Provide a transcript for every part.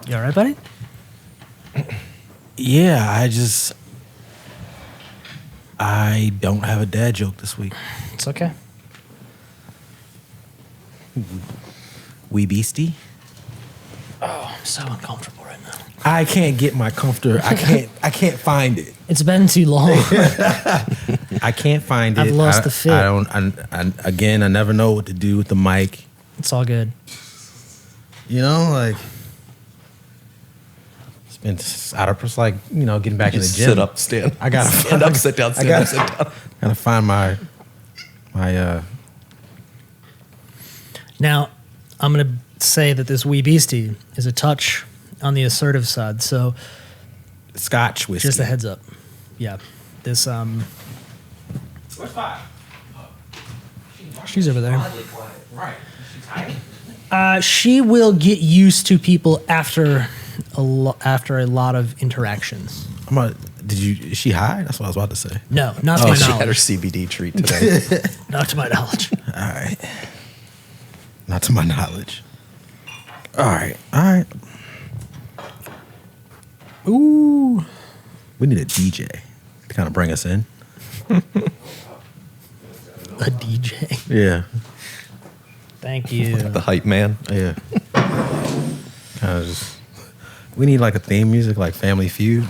You all right, buddy? Yeah, I don't have a dad joke this week. It's okay. Wee beastie. Oh, I'm so uncomfortable right now. I can't get my comforter. I can't find it. It's been too long. I can't find it. I've lost the fit. I never know what to do with the mic. It's all good. You know, like it's been out of just like, you know, getting back in the gym. Sit up, stand. I gotta stand up, sit down, stand up, sit down. Gotta find my Now, I'm going to say that this wee beastie is a touch on the assertive side. So, Scotch whiskey. just a heads up. Yeah. This, Where's Five? she's over there. Right. She's tight. She will get used to people after a lot of interactions. Is she high? That's what I was about to say. No, not to my She had her knowledge. CBD treat today. Not to my knowledge. All right. Not to my knowledge. All right. Ooh. We need a DJ to kind of bring us in. A DJ. Yeah. Thank you. The hype man. Yeah. Kind of just. We need like a theme music, like Family Feud.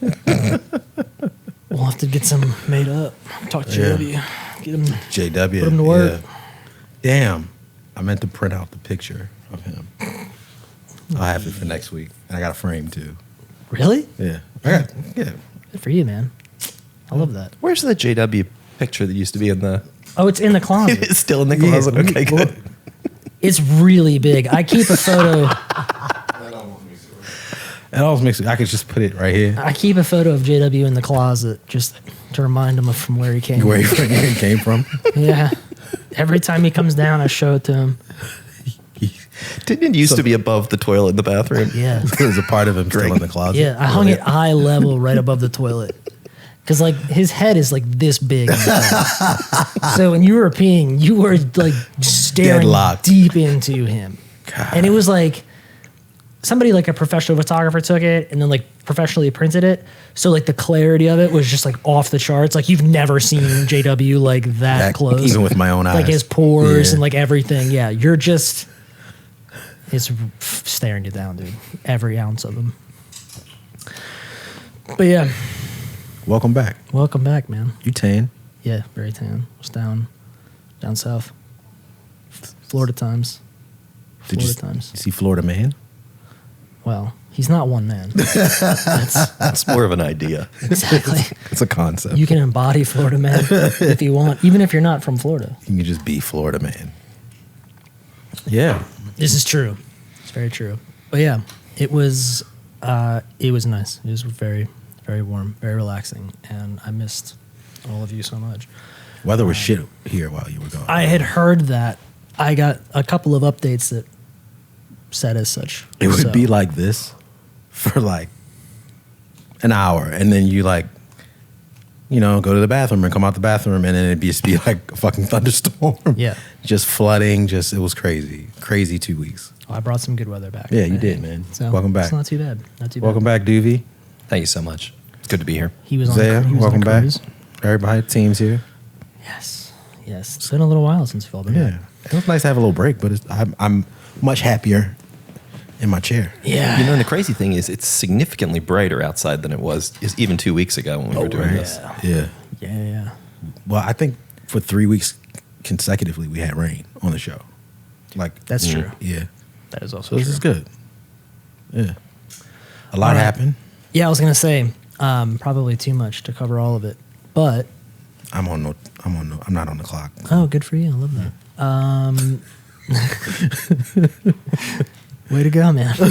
We'll have to get some made up. Talk to JW. Get him. JW. Put him to work. Yeah. Damn. I meant to print out the picture of him. I'll have it for next week. And I got a frame too. Really? Yeah. Yeah. Good for you, man. I love that. Where's the JW picture that used to be in the... Oh, it's in the closet. It's still in the closet. Okay, good. It's really big. I keep a photo. It always makes it. I could just put it right here. I keep a photo of JW in the closet just to remind him of from where he came. Where he came from. Yeah. Every time he comes down, I show it to him. Didn't it used to be above the toilet in the bathroom? Yeah. There's a part of him still in the closet. Yeah, I hung it eye level right above the toilet. Because, like, his head is, like, this big. So when you were peeing, you were, like, staring Deadlocked. deep into him. God. And it was, like, somebody, like, a professional photographer took it and then, like, professionally printed it. So, like, the clarity of it was just, like, off the charts. Like, you've never seen JW, like, that close. Even with my own eyes. Like, his pores Yeah. and, like, everything. Yeah, you're just... It's staring you down, dude. Every ounce of him. But, yeah. Welcome back. Welcome back, man. You tan. Yeah, very tan. Was down south. Florida times. Did Florida you times. see Florida Man? Well, he's not one man. That's more of an idea. Exactly. It's a concept. You can embody Florida man if you want, even if you're not from Florida. You can just be Florida Man. Yeah. This is true. It's very true. But yeah, it was nice. It was very, very warm, very relaxing, and I missed all of you so much. Weather was shit here while you were gone. I had heard that. I got a couple of updates that said as such. It would So, be like this for like an hour, and then you like, you know, go to the bathroom and come out the bathroom, and then it'd just be like a fucking thunderstorm. Yeah. Just flooding. It was crazy. Crazy 2 weeks. I brought some good weather back. Yeah, you did, man. So Welcome back. It's not too bad. Not too bad. Welcome back, Doovie. Thank you so much. It's good to be here. He was on. Zaya, He was welcome on a back. cruise. Everybody, team's here. Yes. It's been a little while since we've all been Yeah. back. It was nice to have a little break, but I'm much happier in my chair. Yeah. You know, and the crazy thing is it's significantly brighter outside than it was even 2 weeks ago when we were doing this. Yeah. Yeah. Well, I think for 3 weeks consecutively we had rain on the show. Like That's true. Yeah. That is So also this true. is good. Yeah. A lot All right. happened. Yeah, I was gonna say probably too much to cover all of it, but I'm not on the clock. oh, good for you. I love that. Way to go, man. You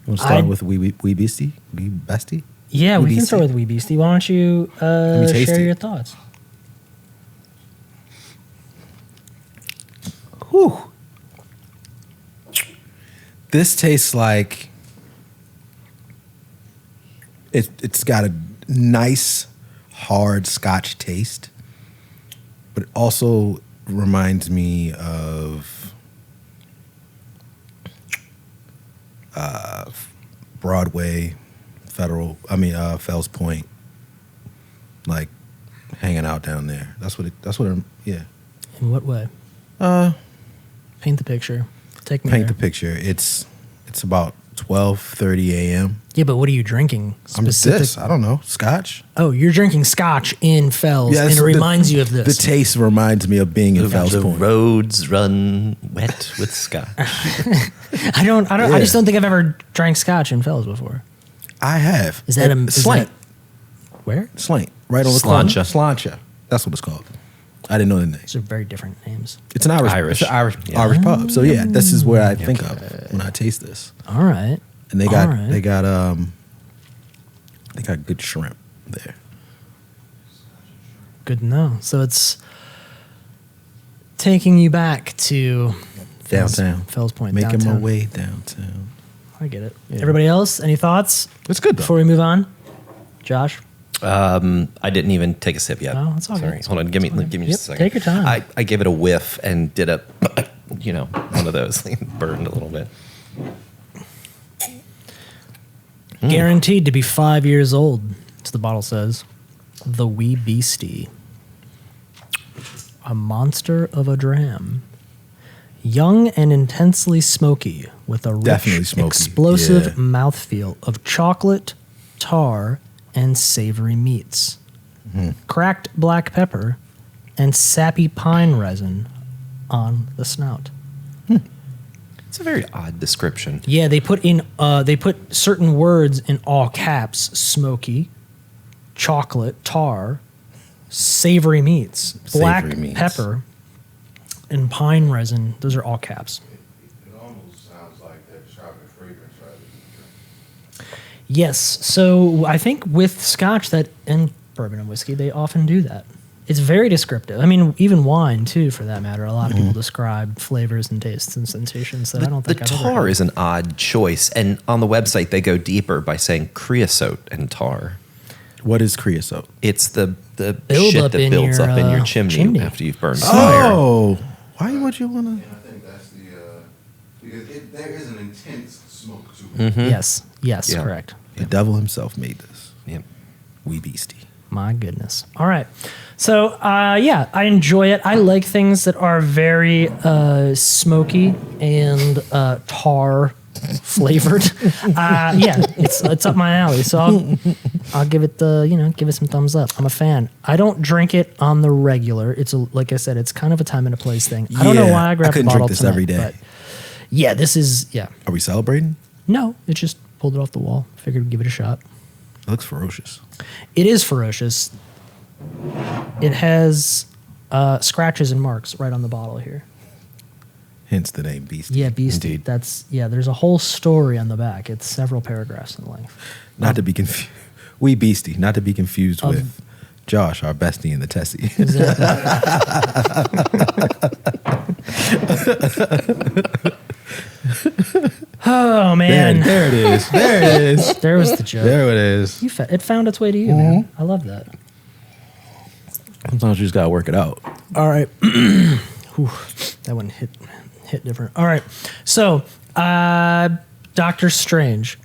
want to start with Wee Beastie? Wee Bestie? Yeah, Wee we can Beastie? start with Wee Beastie. Why don't you me taste share it. your thoughts? Whew. This tastes like it's got a nice hard Scotch taste, but it also reminds me of Broadway, Fells Point, like hanging out down there. Yeah. In what way? Paint the picture. Take me Paint there. the picture. It's about 12:30 a.m. Yeah, but what are you drinking? I don't know, scotch. Oh, you're drinking scotch in Fells, and it reminds you of this. The taste reminds me of being in Fells The Point. roads run wet with scotch. I just don't think I've ever drank scotch in Fells before. I have. Is that Slaint? Where? Slaint, right on the Sláinte. corner. Sláinte. That's what it's called. I didn't know the name. Those are very different names. It's an Irish. It's an Irish pub. So yeah, this is where I think of when I taste this. All right. And they got good shrimp there. Good to know. So it's taking you back to Downtown. Fells Point. Making downtown. my way downtown. I get it. Yeah. Everybody else, any thoughts? It's good though. Before we move on, Josh. I didn't even take a sip yet. Oh, that's all Sorry. good. Hold on. Give me Yep, just a second. take your time. I gave it a whiff and did a, one of those. Burned a little bit. Guaranteed to be 5 years old, as the bottle says. The Wee Beastie. A monster of a dram. Young and intensely smoky, with a Definitely rich, smoky, explosive yeah. mouthfeel of chocolate, tar, and savory meats. Cracked black pepper and sappy pine resin on the snout. It's a very odd description. Yeah, they put certain words in all caps: smoky, chocolate, tar, savory meats, black Savory meats. pepper, and pine resin. Those are all caps. It almost sounds like they're describing a fragrance rather than a drink. Yes, so I think with Scotch and bourbon and whiskey, they often do that. It's very descriptive. I mean, even wine too, for that matter. A lot of people describe flavors and tastes and sensations that I don't think the I've ever tar had. is an odd choice, and on the website they go deeper by saying creosote and tar. What is creosote? It's the Build shit up that in builds your, up in your chimney, chimney. after you've burned fire. Oh, why would you want And to? I think that's because there is an intense smoke to it. Mm-hmm. Yes, Yeah. correct. The devil himself made this. Yep. Wee beastie. My goodness. All right. So, I enjoy it. I like things that are very smoky and tar flavored. It's up my alley. So I'll give it give it some thumbs up. I'm a fan. I don't drink it on the regular. Like I said, it's kind of a time and a place thing. I don't know Yeah, why I grabbed I couldn't a bottle drink this tonight, every day. but yeah, this is Are we celebrating? No, it just pulled it off the wall. Figured we'd give it a shot. It looks ferocious. It is ferocious. It has scratches and marks right on the bottle here. Hence the name beastie. Yeah, beastie. Indeed. There's a whole story on the back. It's several paragraphs in length. Not to be confused. Wee beastie. Not to be confused with Josh, our bestie in the Tessie. Oh man, there it is. There it is. there was the joke. There it is. It found its way to you, man. I love that. Sometimes you just gotta work it out. All right. Whew, that one hit different. All right. So, Doctor Strange.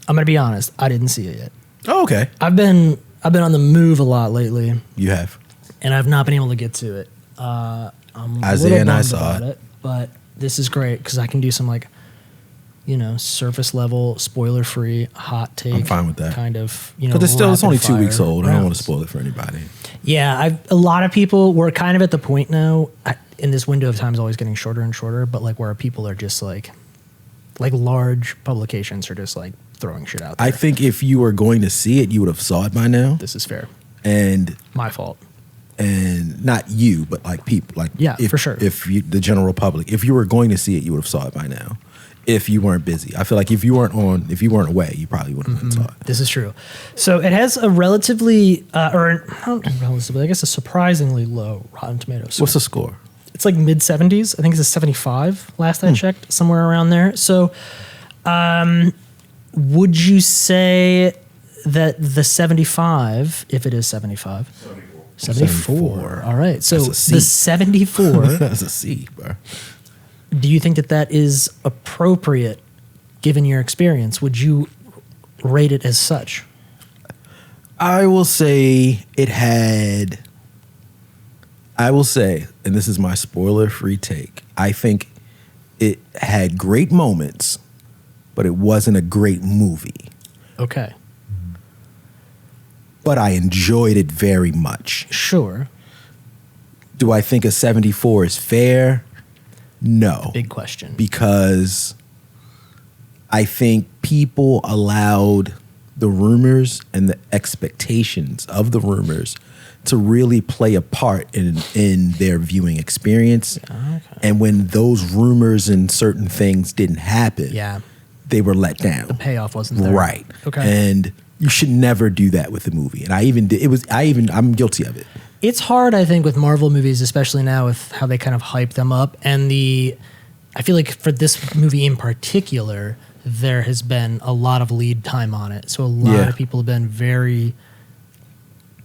I'm gonna be honest. I didn't see it yet. Oh, okay. I've been on the move a lot lately, You have. and I've not been able to get to it. I'm a Isaiah little and I bummed saw about it. but this is great because I can do some surface level, spoiler free, hot take. I'm fine with that. Kind of, But it's only 2 weeks rapid old. fire I don't want rounds. to spoil it for anybody. Yeah, a lot of people were kind of at the point now, in this window of time is always getting shorter and shorter, but where people are just like large publications are just throwing shit out there. I think if you were going to see it, you would have saw it by now. This is fair. And My fault. not you, but people. Yeah, for sure. If the general public, if you were going to see it, you would have saw it by now. If you weren't busy, I feel like if you weren't away, you probably wouldn't have saw it. This is true. So it has a relatively, or not relatively, I guess a surprisingly low Rotten Tomatoes. What's the score? It's like mid 70s. I think it's a 75 last I checked, somewhere around there. So, would you say that the 75, if it is 75, 74. All right. So That's a C. the 74, That's a C, bro. do you think that is appropriate given your experience, would you rate it as such? I will say it had. I will say, and this is my spoiler-free take, I think it had great moments, but it wasn't a great movie. Okay. But I enjoyed it very much. Sure. Do I think a 74 is fair? No. Big question. Because I think people allowed the rumors and the expectations of the rumors to really play a part in their viewing experience. Okay. And when those rumors and certain things didn't happen, Yeah. they were let down. The payoff wasn't there. Right. Okay. And you should never do that with a movie. And I'm guilty of it. It's hard, I think, with Marvel movies, especially now with how they kind of hype them up. And I feel like for this movie in particular, there has been a lot of lead time on it. So a lot of people have been very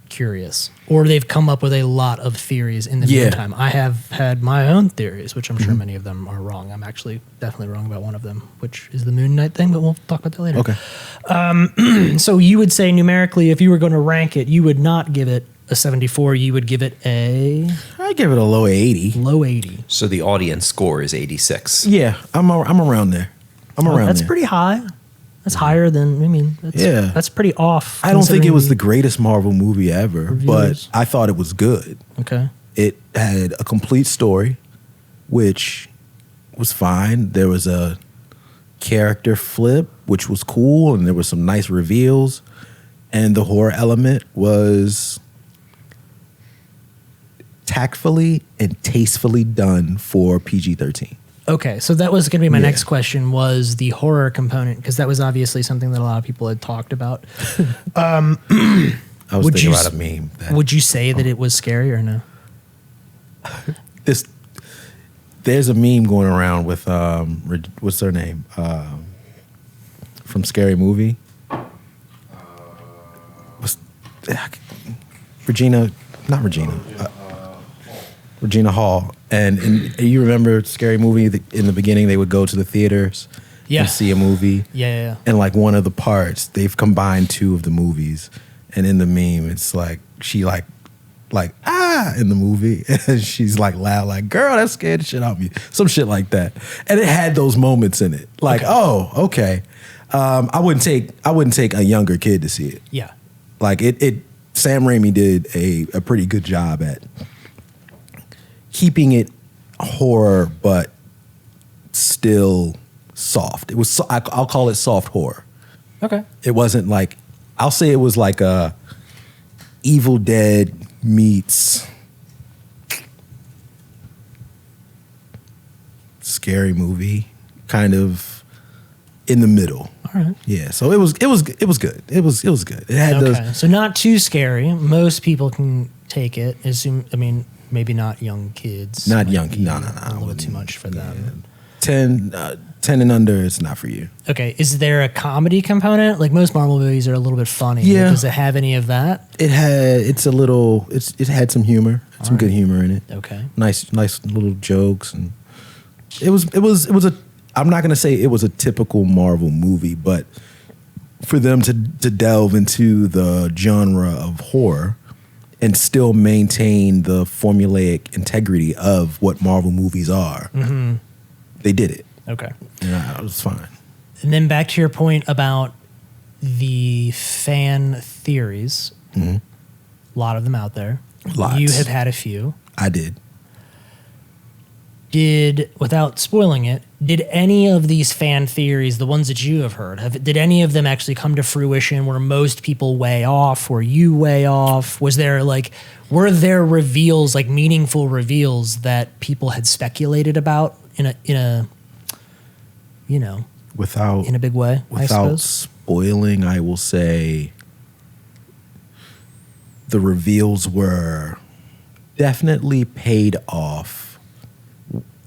curious, or they've come up with a lot of theories in the meantime. I have had my own theories, which I'm sure many of them are wrong. I'm actually definitely wrong about one of them, which is the Moon Knight thing, but we'll talk about that later. Okay. So you would say numerically, if you were going to rank it, you would not give it a 74, you would give it a I give it a low 80. low 80. So the audience score is 86. Yeah, I'm around there. That's pretty high. That's higher than, that's pretty off. I don't think it was the considering greatest Marvel movie ever, Reviews. but I thought it was good. Okay. It had a complete story, which was fine. There was a character flip, which was cool, and there were some nice reveals. And the horror element was tactfully and tastefully done for PG-13. Okay, so that was going to be my next question, was the horror component, because that was obviously something that a lot of people had talked about. I was Would thinking you about a meme. Would you say that it was scary or no? There's a meme going around with what's her name from Scary Movie. Regina Hall, and you remember Scary Movie? In the beginning, they would go to the theaters and see a movie. Yeah. And like one of the parts, they've combined two of the movies, and in the meme, it's like she like in the movie, and she's like loud, like, girl, that scared the shit out of me, some shit like that. And it had those moments in it, like, okay. I wouldn't take a younger kid to see it. Yeah. Like it Sam Raimi did a pretty good job at keeping it horror, but still soft. It was I'll call it soft horror. Okay. It wasn't like, I'll say it was like a Evil Dead meets Scary Movie, kind of in the middle. All right. Yeah, so it was good. It was good. It had those. So not too scary. Most people can take it. Maybe not young kids. Not Might young. be No. A little too much for them. 10 and under, it's not for you. Okay. Is there a comedy component? Like most Marvel movies are a little bit funny. Yeah. Does it have any of that? It had some humor, some good humor in it. Okay. Nice little jokes, and it was a. I'm not gonna say it was a typical Marvel movie, but for them to delve into the genre of horror and still maintain the formulaic integrity of what Marvel movies are, they did it. Okay. And it was fine. And then back to your point about the fan theories. Mm-hmm. A lot of them out there. Lots. You have had a few. I did. Without spoiling it, did any of these fan theories, the ones that you have heard, did any of them actually come to fruition? Were most people way off? Were you way off? Were there reveals, like meaningful reveals that people had speculated about in a big way? I Without suppose? spoiling, I will say the reveals were definitely paid off,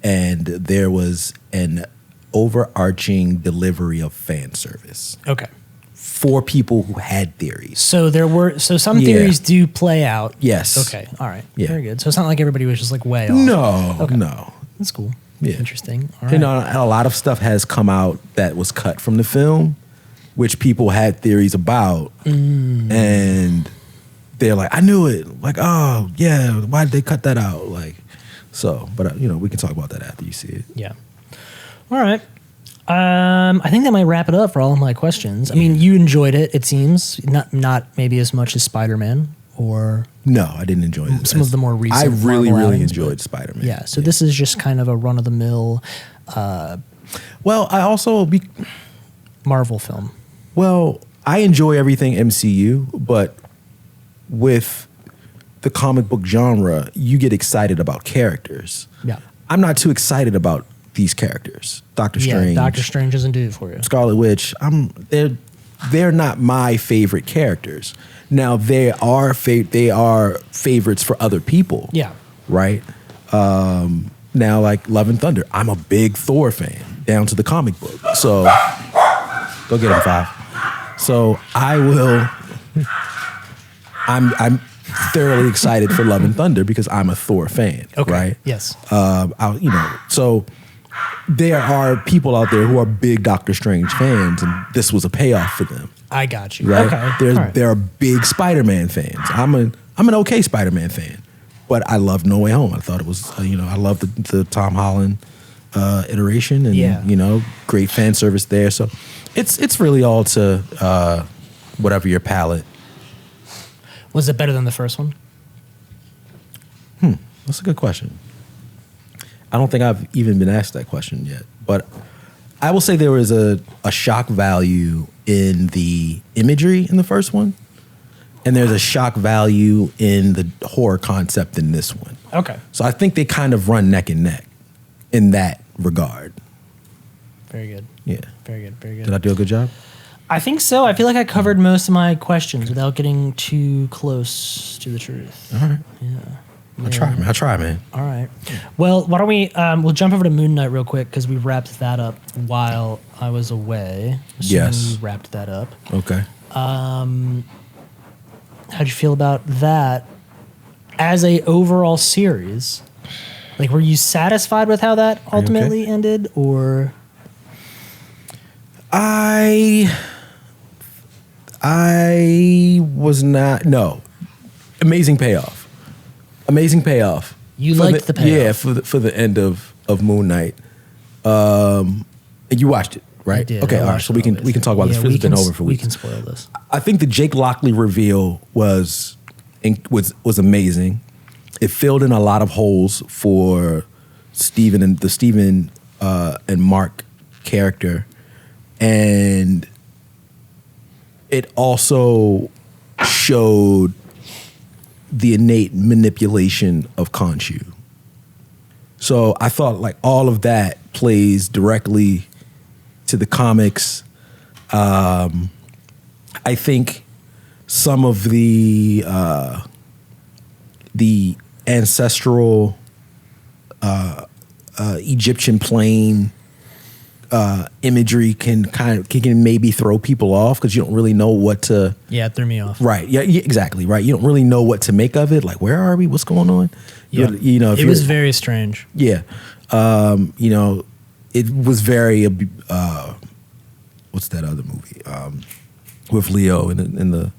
and there was an overarching delivery of fan service Okay. for people who had theories. So some theories do play out. Yes. Okay. All right. Yeah. Very good. So it's not like everybody was just like way off. No, Okay. no. That's cool. Yeah. Interesting. All right. You know, a lot of stuff has come out that was cut from the film, which people had theories about, and they're like, "I knew it." Like, "Oh, yeah, why did they cut that out?" Like, so. But you know, we can talk about that after you see it. Yeah. All right. I think that might wrap it up for all of my questions. I mean, you enjoyed it. It seems not maybe as much as Spider-Man or No, I didn't enjoy it. some of the more recent. I really, Marvel really outings, enjoyed but- Spider-Man. Yeah. So this is just kind of a run-of-the-mill Well, I also Marvel film. Well, I enjoy everything MCU, but with the comic book genre, you get excited about characters. Yeah. I'm not too excited about these characters. Doctor Strange, Yeah. Doctor Strange doesn't do it for you. Scarlet Witch. They're not my favorite characters. Now they are favorites for other people. Yeah. Right. Now, like Love and Thunder, I'm a big Thor fan, down to the comic book. So go get him, 5. So I will. I'm thoroughly excited for Love and Thunder because I'm a Thor fan. Okay. Right. Yes. So there are people out there who are big Doctor Strange fans, and this was a payoff for them. I got you. Right? Okay. All right. There are big Spider-Man fans. I'm an okay Spider-Man fan, but I love No Way Home. I thought it was, I love the Tom Holland iteration, and great fan service there. So it's really all to whatever your palate. Was it better than the first one? That's a good question. I don't think I've even been asked that question yet, but I will say there was a shock value in the imagery in the first one, and there's a shock value in the horror concept in this one. Okay. So I think they kind of run neck and neck in that regard. Very good. Yeah. Very good. Very good. Did I do a good job? I think so. I feel like I covered most of my questions without getting too close to the truth. All right. Yeah. I try, man. All right. Well, why don't we'll jump over to Moon Knight real quick because we wrapped that up while I was away. Assuming Yes. we wrapped that up. Okay. How'd you feel about that as a overall series? Like, were you satisfied with how that ultimately ended, or? I was not. No. Amazing payoff. You For liked the payoff. Yeah, for the end of Moon Knight. And you watched it, right? I did. Okay, I all right. watched So it we can obviously. talk about this. Yeah, This has been over for we weeks. can spoil this. I think the Jake Lockley reveal was amazing. It filled in a lot of holes for Stephen and Mark character, and it also showed the innate manipulation of Khonshu. So I thought like all of that plays directly to the comics. I think some of the ancestral Egyptian plane imagery can maybe throw people off because you don't really know what to. Yeah, it threw me off. Right. Yeah. Exactly. Right. You don't really know what to make of it. Like, where are we? What's going on? Yeah. If It was very strange. Yeah. It was very. What's that other movie? With Leo in the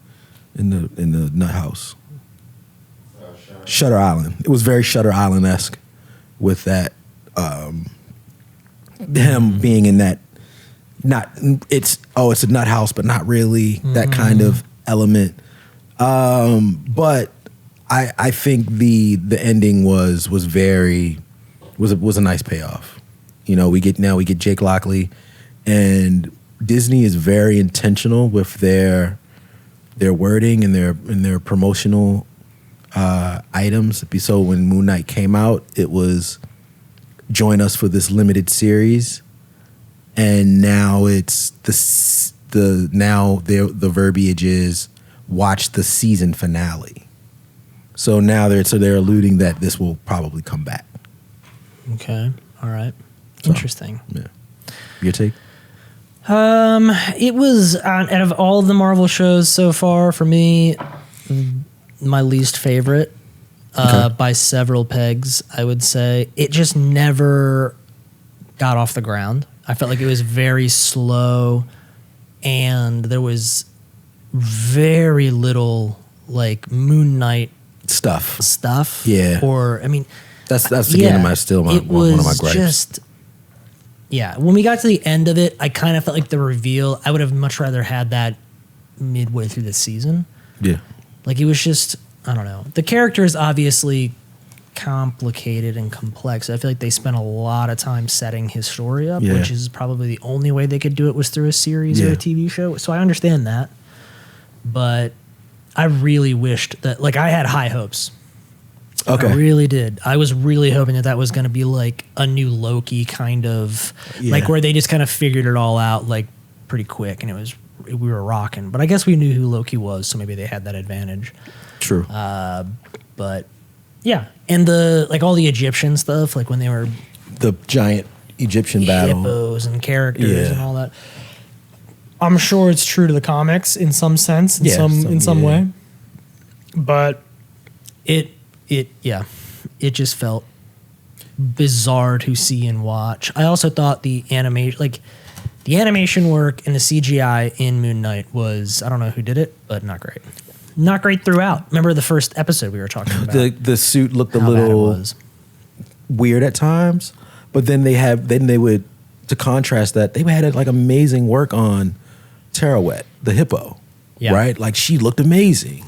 nut house. Shutter Island. It was very Shutter Island-esque with that. Him being in that. It's a nut house, but not really that kind of element. But I think the ending was a nice payoff. We get Jake Lockley, and Disney is very intentional with their wording and their promotional items. So when Moon Knight came out, it was join us for this limited series, and now it's the verbiage is watch the season finale. So now they're alluding that this will probably come back. Okay. All right. Interesting. Yeah. Your take? It was out of all of the Marvel shows so far for me, my least favorite by several pegs. I would say it just never got off the ground. I felt like it was very slow, and there was very little like Moon Knight stuff. Yeah. Or I mean, that's again one of my gripes. Just when we got to the end of it, I kind of felt like the reveal. I would have much rather had that midway through the season. Yeah. Like it was just, I don't know. The character is obviously complicated and complex. I feel like they spent a lot of time setting his story up, which is probably the only way they could do it was through a series or a TV show. So I understand that. But I really wished that, like, I had high hopes. Okay. I really did. I was really hoping that was going to be like a new Loki kind of, like where they just kind of figured it all out like pretty quick, and we were rocking. But I guess we knew who Loki was, so maybe they had that advantage. True. But yeah, and all the Egyptian stuff, like when they were the giant Egyptian battle, hippos and characters and all that. I'm sure it's true to the comics in some sense, in some way, but it just felt bizarre to see and watch. I also thought the animation work and the CGI in Moon Knight was, I don't know who did it, but not great. Not great throughout. Remember the first episode we were talking about? The suit looked a little weird at times, but then they would, to contrast that, they had like amazing work on Tarawet, the hippo, right? Like she looked amazing.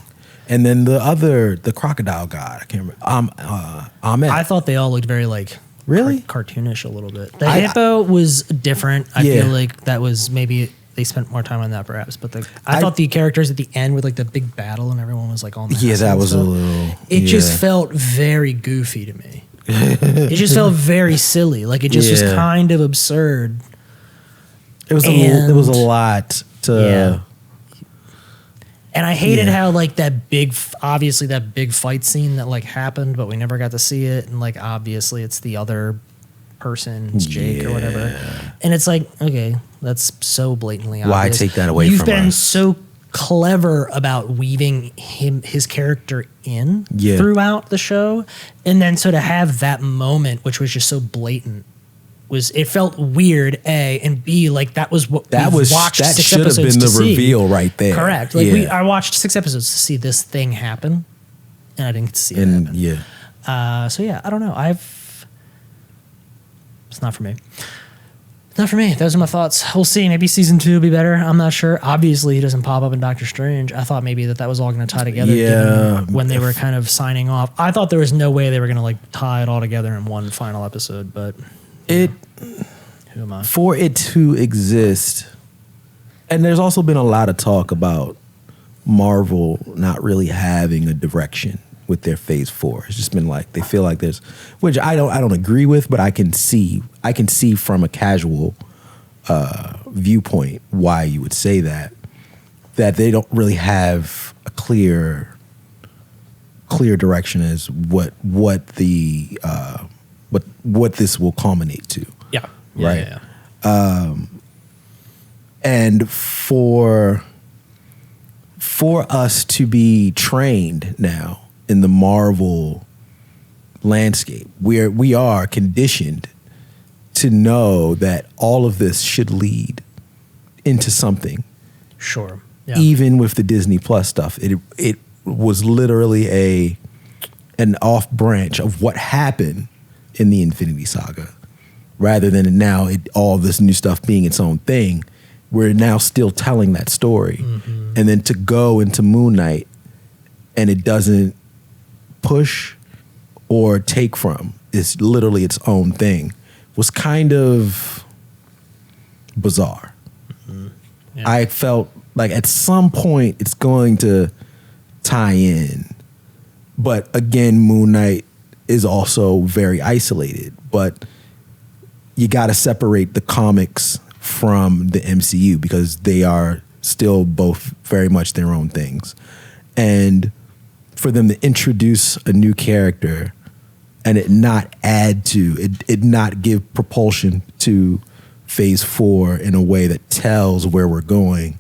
And then the crocodile god, I can't remember. Ahmed. I thought they all looked very like really cartoonish a little bit. The hippo was different. I feel like that was maybe they spent more time on that perhaps. But I thought the characters at the end with like the big battle and everyone was like on the that was a little. It just felt very goofy to me. It just felt very silly. Like it just was kind of absurd. It was a lot to. Yeah. And I hated how like that big fight scene that like happened, but we never got to see it. And like obviously it's the other person, it's Jake or whatever. And it's like, okay, that's so blatantly obvious. Why take that away from us? You've been so clever about weaving his character in throughout the show, and then so to have that moment, which was just so blatant. It felt weird, A, and B, like that was what we watched that 6 should have episodes been the to see. reveal right there. Correct. Like I watched 6 episodes to see this thing happen, and I didn't get to see it happen. So yeah, I don't know. It's not for me. Not for me. Those are my thoughts. We'll see. Maybe season 2 will be better. I'm not sure. Obviously, he doesn't pop up in Doctor Strange. I thought maybe that was all going to tie together. Yeah. When they were kind of signing off, I thought there was no way they were going to like tie it all together in one final episode, but. Who am I? For it to exist, and there's also been a lot of talk about Marvel not really having a direction with their Phase 4. It's just been like they feel like there's, which I don't agree with, but I can see from a casual viewpoint why you would say that they don't really have a clear direction as what this will culminate to. Yeah. Right. Yeah. And for us to be trained now in the Marvel landscape, we are conditioned to know that all of this should lead into something. Sure. Yeah. Even with the Disney Plus stuff, it was literally an off branch of what happened in the Infinity Saga, rather than now all this new stuff being its own thing. We're now still telling that story, and then to go into Moon Knight and it doesn't push or take from, it's literally its own thing, was kind of bizarre. Yeah. I felt like at some point it's going to tie in, but again, Moon Knight is also very isolated, but you got to separate the comics from the MCU because they are still both very much their own things. And for them to introduce a new character and it not add to, it not give propulsion to Phase 4 in a way that tells where we're going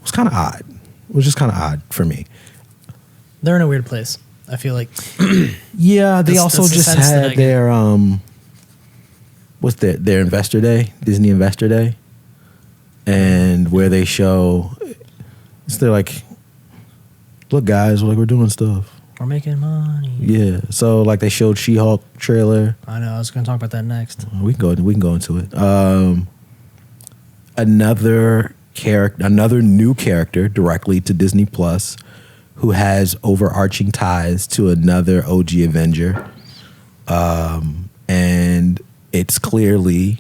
was kind of odd. It was just kind of odd for me. They're in a weird place, I feel like. Yeah, they also just had their what's their Investor Day, Disney Investor Day, and where they show, they're like, look guys, like we're doing stuff. We're making money. Yeah. So like they showed She-Hulk trailer. I know. I was going to talk about that next. We can go into it. Another new character directly to Disney Plus, who has overarching ties to another OG Avenger, and there's clearly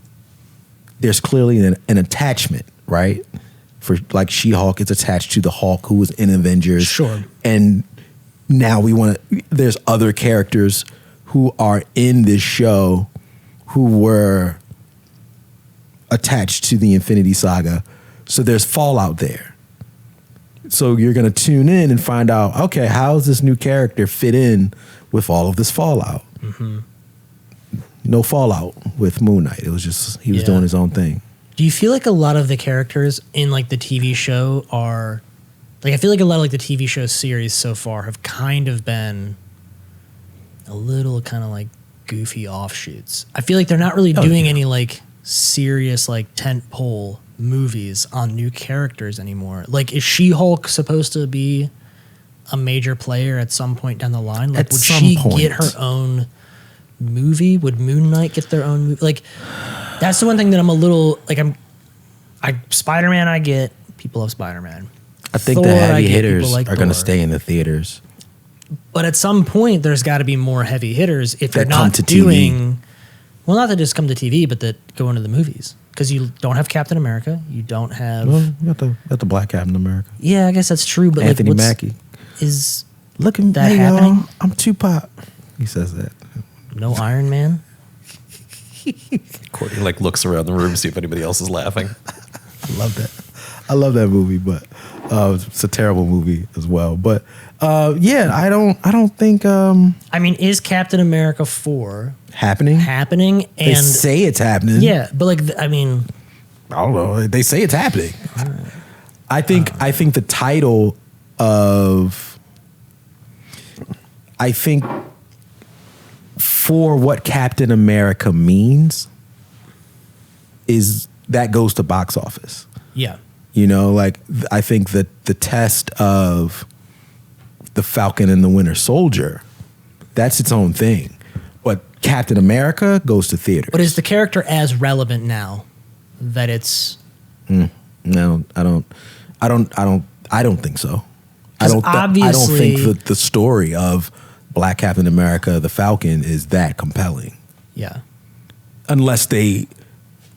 an attachment, right? For like She-Hulk, it's attached to the Hulk who was in Avengers. Sure. And now there's other characters who are in this show who were attached to the Infinity Saga. So there's fallout there. So you're going to tune in and find out, okay, how does this new character fit in with all of this fallout? Mm-hmm. No fallout with Moon Knight. It was just, he was doing his own thing. Do you feel like a lot of the characters in like the TV show are, like I feel like a lot of like the TV show series so far have kind of been a little kind of like goofy offshoots. I feel like they're not really doing any like serious like tentpole movies on new characters anymore. Like, is She-Hulk supposed to be a major player at some point down the line? Like, would she get her own movie? Would Moon Knight get their own movie? Like, that's the one thing that I'm a little like. Spider-Man. I get people love Spider-Man. I think Thor, the heavy hitters like are going to stay in the theaters. But at some point, there's got to be more heavy hitters if they're That not come to doing. TV. Well, not that just come to TV, but that go into the movies. Because you don't have Captain America, you don't have. Well, you got the Black Captain America. Yeah, I guess that's true. But Anthony like, Mackie. Is look at that hey, happening? Y'all, I'm Tupac. He says that. No Iron Man. Courtney like looks around the room to see if anybody else is laughing. I love that. I love that movie, but it's a terrible movie as well. But yeah, I don't think I mean, is Captain America 4 happening? happening? And They say it's happening. yeah, but like I mean, I don't know. They say it's happening. I think the title of for what Captain America means is that goes to box office. yeah, You know, like I think that the test of the Falcon and the Winter Soldier, that's its own thing. But Captain America goes to theaters. but is the character as relevant now that it's? No, I don't think so. I 'Cause don't obviously- think that the story of Black Captain America, the Falcon, is that compelling. Yeah, Unless they,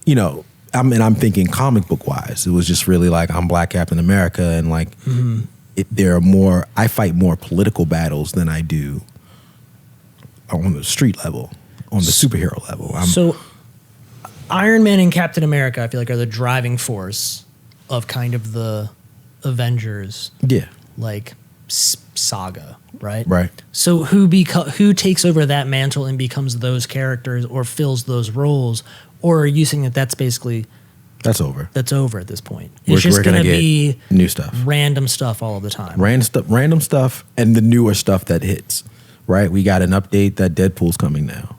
you know, I'm thinking comic book wise. It was just really like I'm Black Captain America, and like there are more. I fight more political battles than I do on the street level, on the superhero level. so Iron Man and Captain America, I feel like, are the driving force of kind of the Avengers Yeah, like saga, right? right. So who takes over that mantle and becomes those characters or fills those roles, or are you saying that that's basically That's over. that's over at this point? We're It's just gonna going to get be new stuff. random stuff all of the time. Random stuff, and the newer stuff that hits. Right, we got an update that Deadpool's coming now.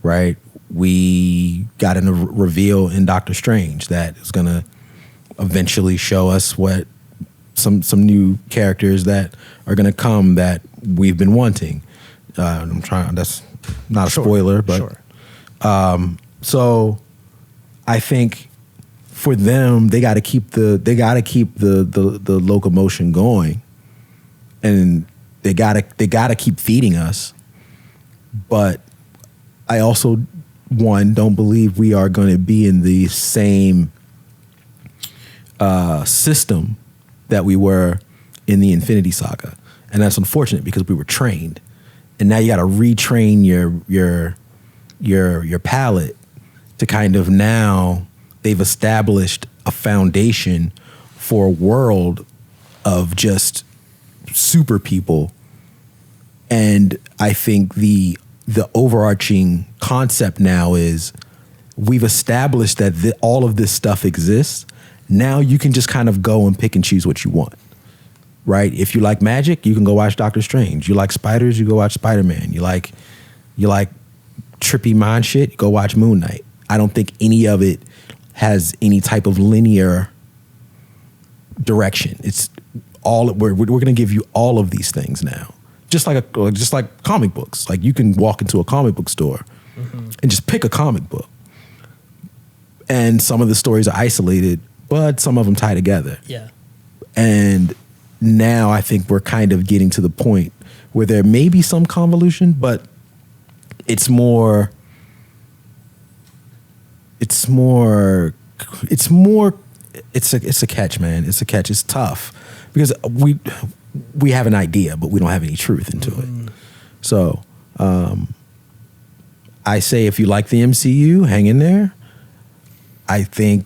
Right, we got a reveal in Doctor Strange that is going to eventually show us what some new characters that are going to come that we've been wanting. I'm trying. That's not a spoiler, but Sure. so I think for them, they got to keep the locomotion going, and they gotta keep feeding us. But I also don't believe we are going to be in the same system that we were in the Infinity Saga, and that's unfortunate because we were trained, and now you got to retrain your palate to kind of now they've established a foundation for a world of just super people. And I think the overarching concept now is we've established that all of this stuff exists. Now you can just kind of go and pick and choose what you want, right? If you like magic, you can go watch Doctor Strange. You like spiders, you go watch Spider-Man. You like trippy mind shit, you go watch Moon Knight. I don't think any of it has any type of linear direction. It's all we're going to give you all of these things now, just like comic books. Like you can walk into a comic book store and just pick a comic book, and some of the stories are isolated, but some of them tie together. Yeah. And now I think we're kind of getting to the point where there may be some convolution, but it's more. It's a catch, man. It's a catch. It's tough because we have an idea, but we don't have any truth into it. So I say, if you like the MCU, hang in there. I think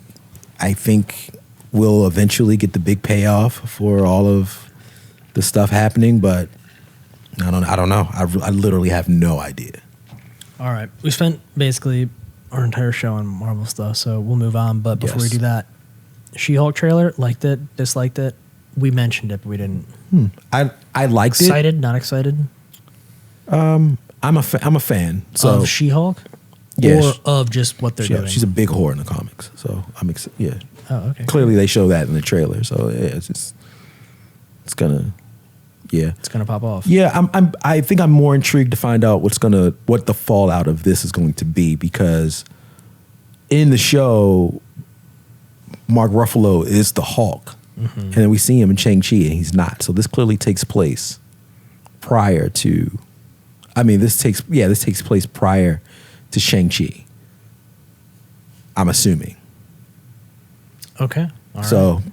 we'll eventually get the big payoff for all of the stuff happening, but I don't know. I literally have no idea. All right. We spent basically our entire show on Marvel stuff, so we'll move on. But before we do that, She-Hulk trailer, liked it, disliked it. We mentioned it, but we didn't. I liked it. Excited, not excited? I'm a fan. So Of She-Hulk? Yeah, Or of just what they're doing? she's a big whore in the comics, so I'm excited. Yeah. Oh, okay. Clearly, they show that in the trailer, so yeah, it's gonna pop off. Yeah, I think I'm more intrigued to find out what the fallout of this is going to be, because in the show, Mark Ruffalo is the Hulk, and then we see him in Shang-Chi and he's not. So this clearly takes place prior to. I mean, this takes place prior to Shang-Chi. I'm assuming. Okay. All So right.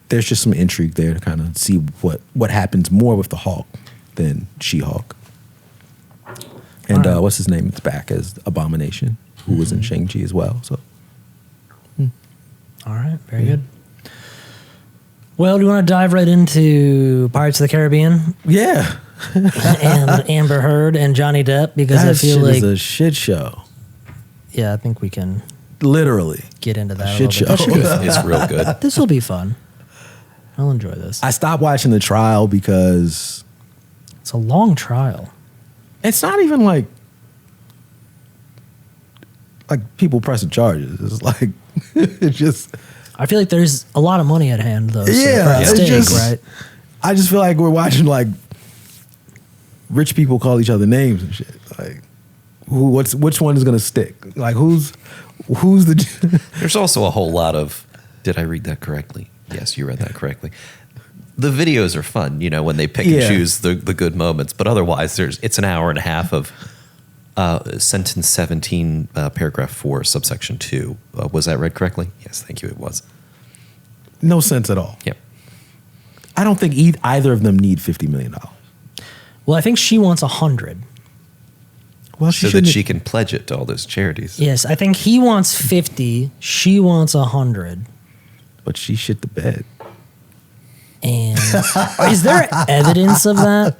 there's just some intrigue there to kind of see what happens more with the Hulk than She-Hulk. And All right. what's his name? It's back as Abomination, who was in Shang-Chi as well. So All right. Very good. Well, do you want to dive right into Pirates of the Caribbean yeah, and Amber Heard and Johnny Depp? Because that I feel shit like, is a shit show. yeah, I think we can Literally. get into that Shit a little bit. show. It's real good. This will be fun. I'll enjoy this. I stopped watching the trial because It's a long trial. it's not even like people pressing charges. It's like it's just. I feel like there's a lot of money at hand, though. Yeah, at it's stake, just- right? I just feel like we're watching like rich people call each other names and shit. Like, which one is gonna stick? Like, who's the? There's also a whole lot of. Did I read that correctly? Yes, you read that correctly. The videos are fun, when they pick Yeah. and choose the good moments. But otherwise, it's an hour and a half of sentence 17, paragraph 4, subsection 2. Was that read correctly? Yes, thank you. It was. No sense at all. Yep. I don't think either of them need $50 million. Well, I think she wants 100. Well, So that she can pledge it to all those charities. Yes, I think he wants 50. She wants 100. But she shit the bed. And is there evidence of that?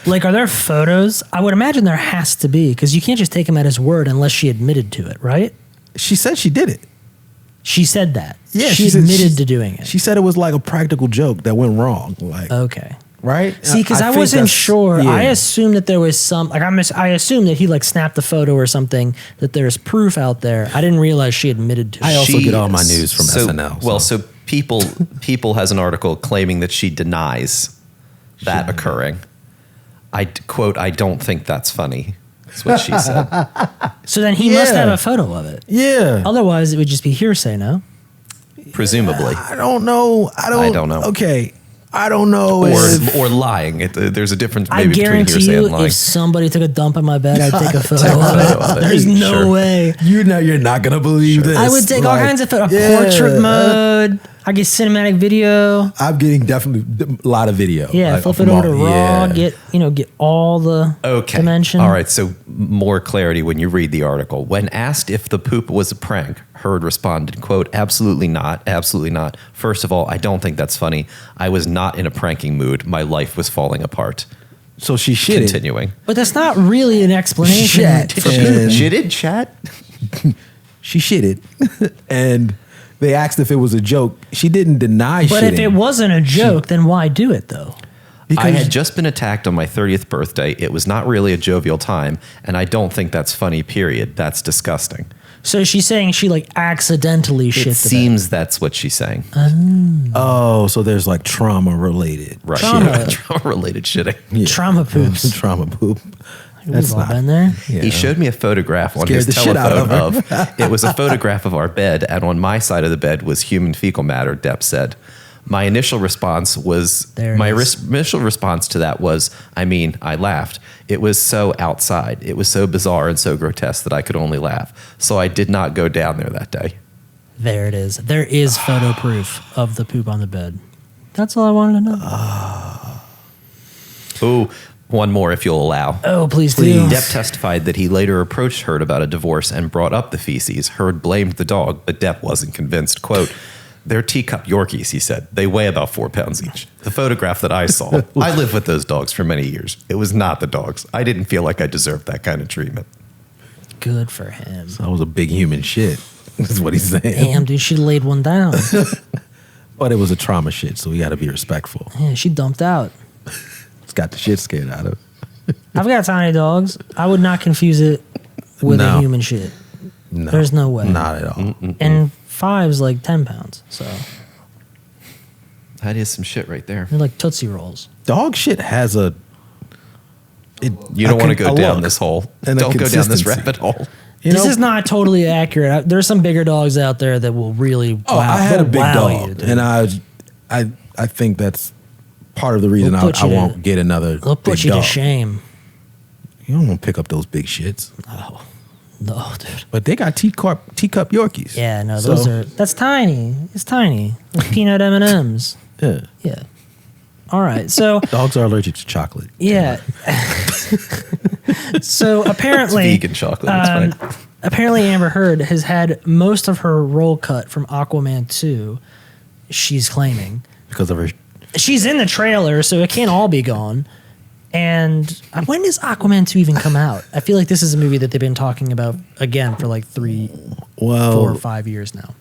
Like, are there photos? I would imagine there has to be, because you can't just take him at his word unless she admitted to it, right? She said she did it. She said that. Yeah, she said admitted to doing it. She said it was like a practical joke that went wrong. Like, Okay. right? See, because I think wasn't that's- sure. yeah. I assumed that there was some, I assumed that he snapped the photo or something, that there's proof out there. I didn't realize she admitted to it. I also get all my news from so, SNL. Well, so People has an article claiming that she denies that occurring. Quote, I don't think that's funny. That's what she said. So then he must Yeah. have a photo of it. Yeah. Otherwise, it would just be hearsay, no? Presumably. I don't know. I don't know. Okay. I don't know. if- Or lying. There's a difference I maybe between guarantee hearsay you, and lying. if somebody took a dump in my bed, I'd take a photo Take a of photo of it. it. There's no Sure. way. you're not gonna believe this. I would take all kinds of photos. yeah. Portrait mode. I get cinematic video. I'm getting definitely a lot of video. Yeah, Like, flip it from over to all- raw. yeah. Get all the Okay. dimension. All right. So more clarity when you read the article. When asked if the poop was a prank, Heard responded, quote, absolutely not. Absolutely not. First of all, I don't think that's funny. I was not in a pranking mood. My life was falling apart. So she shit it. Continuing. But that's not really an explanation. Shit. for And- Jitted chat? She shit it. And they asked if it was a joke. She didn't deny But shitting. if it wasn't a joke, then why do it though? I had just been attacked on my 30th birthday. It was not really a jovial time, and I don't think that's funny, period. That's disgusting. So she's saying she like accidentally shit It the seems that's what she's saying. Oh, so there's like trauma related. Right. Trauma. Trauma-related shitting. Yeah. Trauma poops. Trauma poop. We've all been there. Yeah. He showed me a photograph on Scared his the shit out telephone of of it was a photograph of our bed, and on my side of the bed was human fecal matter, Depp said. My initial response was initial response to that was, I laughed. It was so outside. It was so bizarre and so grotesque that I could only laugh. So I did not go down there that day. There it is. There is photo proof of the poop on the bed. That's all I wanted to know. Ooh, one more if you'll allow. Oh, please do. Depp testified that he later approached Heard about a divorce and brought up the feces. Heard blamed the dog, but Depp wasn't convinced. Quote, "They're teacup Yorkies," he said. "They weigh about 4 pounds each." The photograph that I saw, I lived with those dogs for many years. It was not the dogs. I didn't feel like I deserved that kind of treatment. Good for him. That was a big human shit. That's what he's saying. Damn, dude, she laid one down. But it was a trauma shit, so we got to be respectful. Yeah, she dumped out. It's got the shit scared out of it. I've got tiny dogs. I would not confuse it with a human shit. No, There's no way. Not at all. And 5's like 10 pounds. So That is some shit right there. they're like Tootsie Rolls. Dog shit has a. You don't want to go down this hole. And a Don't go down this consistency. rabbit hole. This is not totally accurate. There's some bigger dogs out there that will really wow. Oh, I had a big wow dog, you, dude. and I think that's part of the reason They'll I put you won't to- get another. They'll put big you dog. to shame. You don't want to pick up those big shits, No, dude. but they got teacup Yorkies. Yeah, no, So, those are. That's tiny. It's tiny. Like peanut M&Ms. Yeah. Yeah. All right. So Dogs are allergic to chocolate. yeah. So apparently, It's vegan chocolate. It's fine. apparently Amber Heard has had most of her role cut from Aquaman 2. She's claiming Because of her. she's in the trailer, so it can't all be gone. And when does Aquaman 2 even come out? I feel like this is a movie that they've been talking about again for like 4 or 5 years now.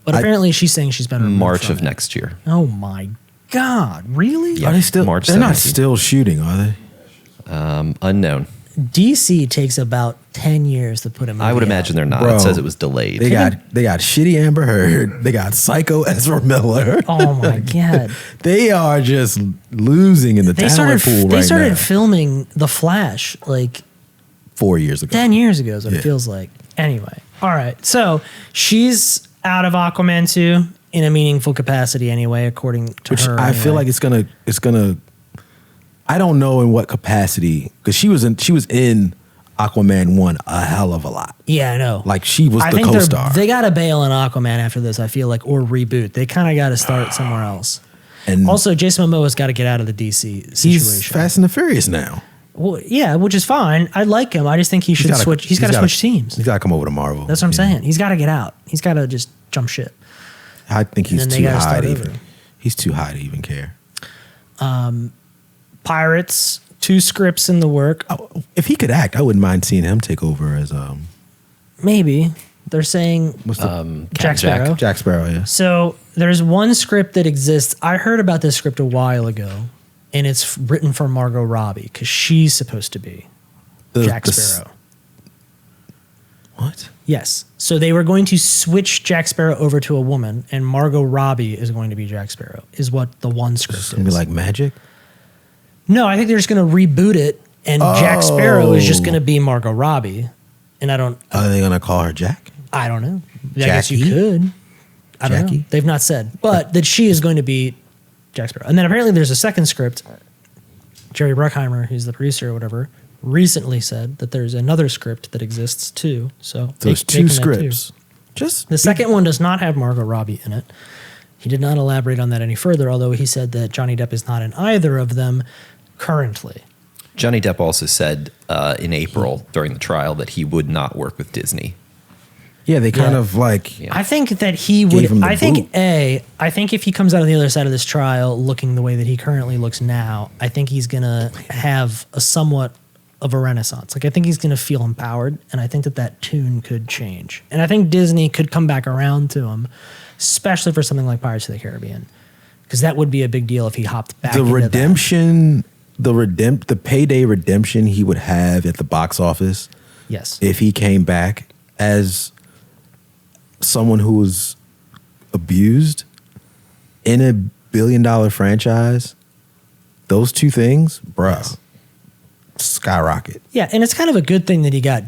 But apparently she's saying she's been removed March from of it. next year. Oh my God! Really? Yeah. Are they still? March they're not 17th. still shooting, are they? Unknown. DC takes about 10 years to put a movie I would out. imagine they're not. Bro, It says it was delayed. They got shitty Amber Heard. They got psycho Ezra Miller. Oh my God! They are just losing in the talent pool They right started now. filming The Flash like 4 years ago. 10 years ago is what Yeah. it feels like. Anyway, all right. So she's out of Aquaman 2 in a meaningful capacity anyway, according to Which her. I feel like it's gonna. I don't know in what capacity, because she was in Aquaman 1 a hell of a lot. Yeah, I know. Like she was I the think co-star. they got to bail on Aquaman after this, I feel like, or reboot. They kind of got to start somewhere else. And Also, Jason Momoa's got to get out of the DC situation. he's Fast and the Furious now. Well, yeah, which is fine. I like him. I just think he should switch. He's got to switch teams. He's got to come over to Marvel. That's what I'm saying. He's got to get out. He's got to just jump ship. I think he's then they too gotta high start to over. even. He's too high to even care. Pirates, 2 scripts in the work. If he could act, I wouldn't mind seeing him take over as Maybe. They're saying what's the Jack Sparrow. Jack Sparrow. Yeah. So there's one script that exists. I heard about this script a while ago, and it's written for Margot Robbie because she's supposed to be Jack Sparrow. What? Yes. So they were going to switch Jack Sparrow over to a woman, and Margot Robbie is going to be Jack Sparrow, is what the one script It's is. gonna be like magic. No, I think they're just going to reboot it, and Jack Sparrow is just going to be Margot Robbie. And I don't Are they gonna call her Jack? know. I guess you Jackie? could. I don't know. Jackie? They've not said, but that she is going to be Jack Sparrow. And then apparently there's a second script. Jerry Bruckheimer, who's the producer or whatever, recently said that there's another script that exists too. So There's they two can make that too. scripts. Just The second one does not have Margot Robbie in it. He did not elaborate on that any further, although he said that Johnny Depp is not in either of them currently. Johnny Depp also said in April during the trial that he would not work with Disney. yeah, they kind Yeah. of like Yeah. I think that he Gave would. him the I think boot. I think if he comes out on the other side of this trial looking the way that he currently looks now, I think he's gonna have a somewhat of a renaissance. Like I think he's gonna feel empowered, and I think that tune could change. And I think Disney could come back around to him, especially for something like Pirates of the Caribbean, because that would be a big deal if he hopped back. the into that. redemption, the payday redemption he would have at the box office Yes. if he came back. as someone who was abused in a $1 billion franchise, those two things, bruh, skyrocket. Yeah, and it's kind of a good thing that he got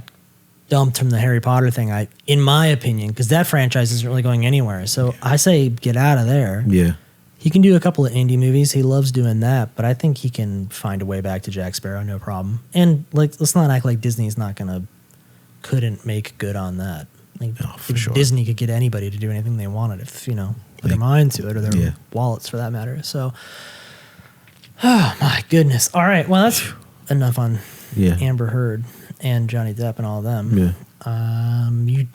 dumped from the Harry Potter thing, in my opinion, because that franchise isn't really going anywhere. So I say get out of there. Yeah. He can do a couple of indie movies. He loves doing that, but I think he can find a way back to Jack Sparrow, no problem. And like, let's not act like Disney's couldn't make good on that. Like, No, for sure. Disney could get anybody to do anything they wanted if, put their mind to it, or their Yeah. wallets for that matter. So, oh my goodness. All right. Well, that's enough on Yeah. Amber Heard and Johnny Depp and all of them. Yeah. You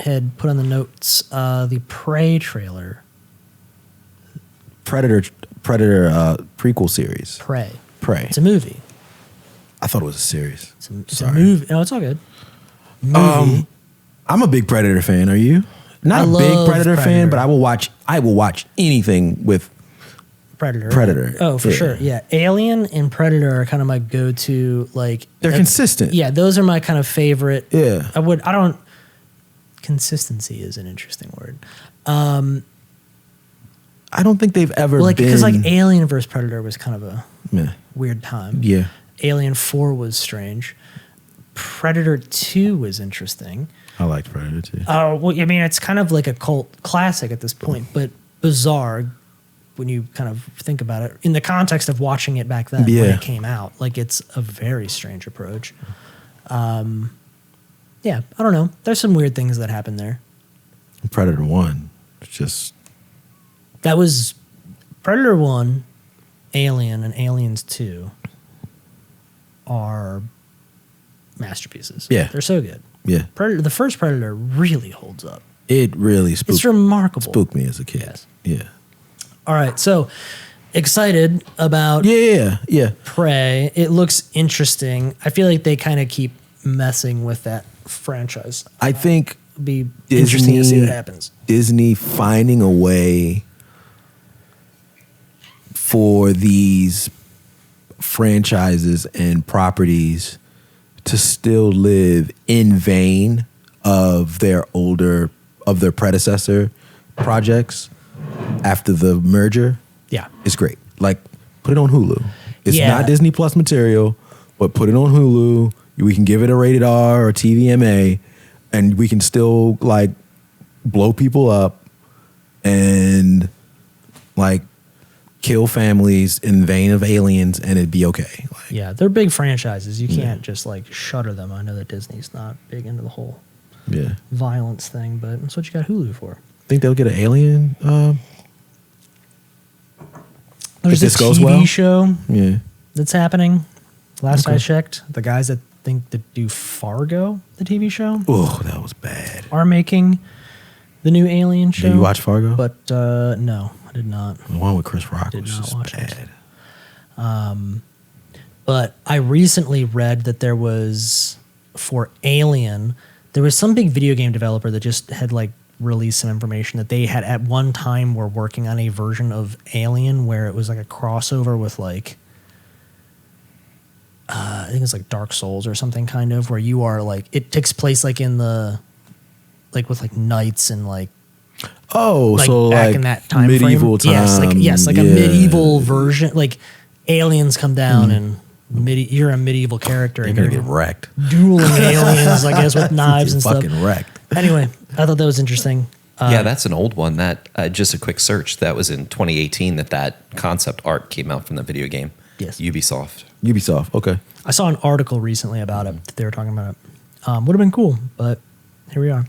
had put on the notes the Prey trailer. Predator prequel series. Prey. Prey. It's a movie. I thought it was a series. It's a Sorry. movie. No, it's all good. Movie. I'm a big Predator fan. Are you? Not I a big love Predator fan, Predator. but I will watch anything with Predator. Predator. Oh, for Yeah. sure. Yeah. Alien and Predator are kind of my go-to, like. They're that's- consistent. Yeah, those are my kind of favorite. Yeah. Consistency is an interesting word. I don't think they've ever Like, been. because like Alien versus Predator was kind of a Yeah. weird time. Yeah. Alien 4 was strange. Predator 2 was interesting. I liked Predator too. Well, I mean, it's kind of like a cult classic at this point, but bizarre when you kind of think about it in the context of watching it back then when Yeah. it came out. Like, it's a very strange approach. Yeah, I don't know. There's some weird things that happen there. Predator 1. It's just. That was Predator 1, Alien, and Aliens 2 are masterpieces. Yeah. They're so good. Yeah. Predator, the first Predator really holds up. It really It's remarkable. spooked me as a kid. Yes. Yeah. All right, so excited about Yeah. Prey. It looks interesting. I feel like they kind of keep messing with that franchise. I think It'll be interesting to see Disney- what happens. Disney finding a way for these franchises and properties to still live in vein of their predecessor projects after the merger Yeah. is great. Like, put it on Hulu. It's Yeah. not Disney Plus material, but put it on Hulu. We can give it a rated R or TVMA, and we can still like blow people up and like kill families in vein of Aliens, and it'd be okay. Like, Yeah, they're big franchises. You can't just like shutter them. I know that Disney's not big into the whole yeah. violence thing, but that's what you got Hulu for. Think they'll get an Alien? There's this a goes TV well? show Yeah. that's happening. Last I checked, the guys that think that do Fargo, the TV show, Oh, that was bad. are making the new Alien show. Did you watch Fargo? But no, I did not. The one with Chris Rock Did was not just watch it. bad. But I recently read that there was, for Alien, there was some big video game developer that just had like released some information that they had at one time were working on a version of Alien where it was like a crossover with like, I think it's like Dark Souls or something kind of, where you are like, it takes place like in the, like with like knights and like, Oh, like so back like in that time medieval frame. time. Yes, like a Yeah. medieval version. Like aliens come down and you're a medieval character You're and gonna you're get wrecked. dueling aliens, I guess, with knives Get and stuff. fucking wrecked. Anyway, I thought that was interesting. Yeah, that's an old one. That just a quick search. That was in 2018 that concept art came out from the video game. Yes. Ubisoft. Ubisoft. Okay. I saw an article recently about it. That they were talking about it. Would have been cool, but here we are.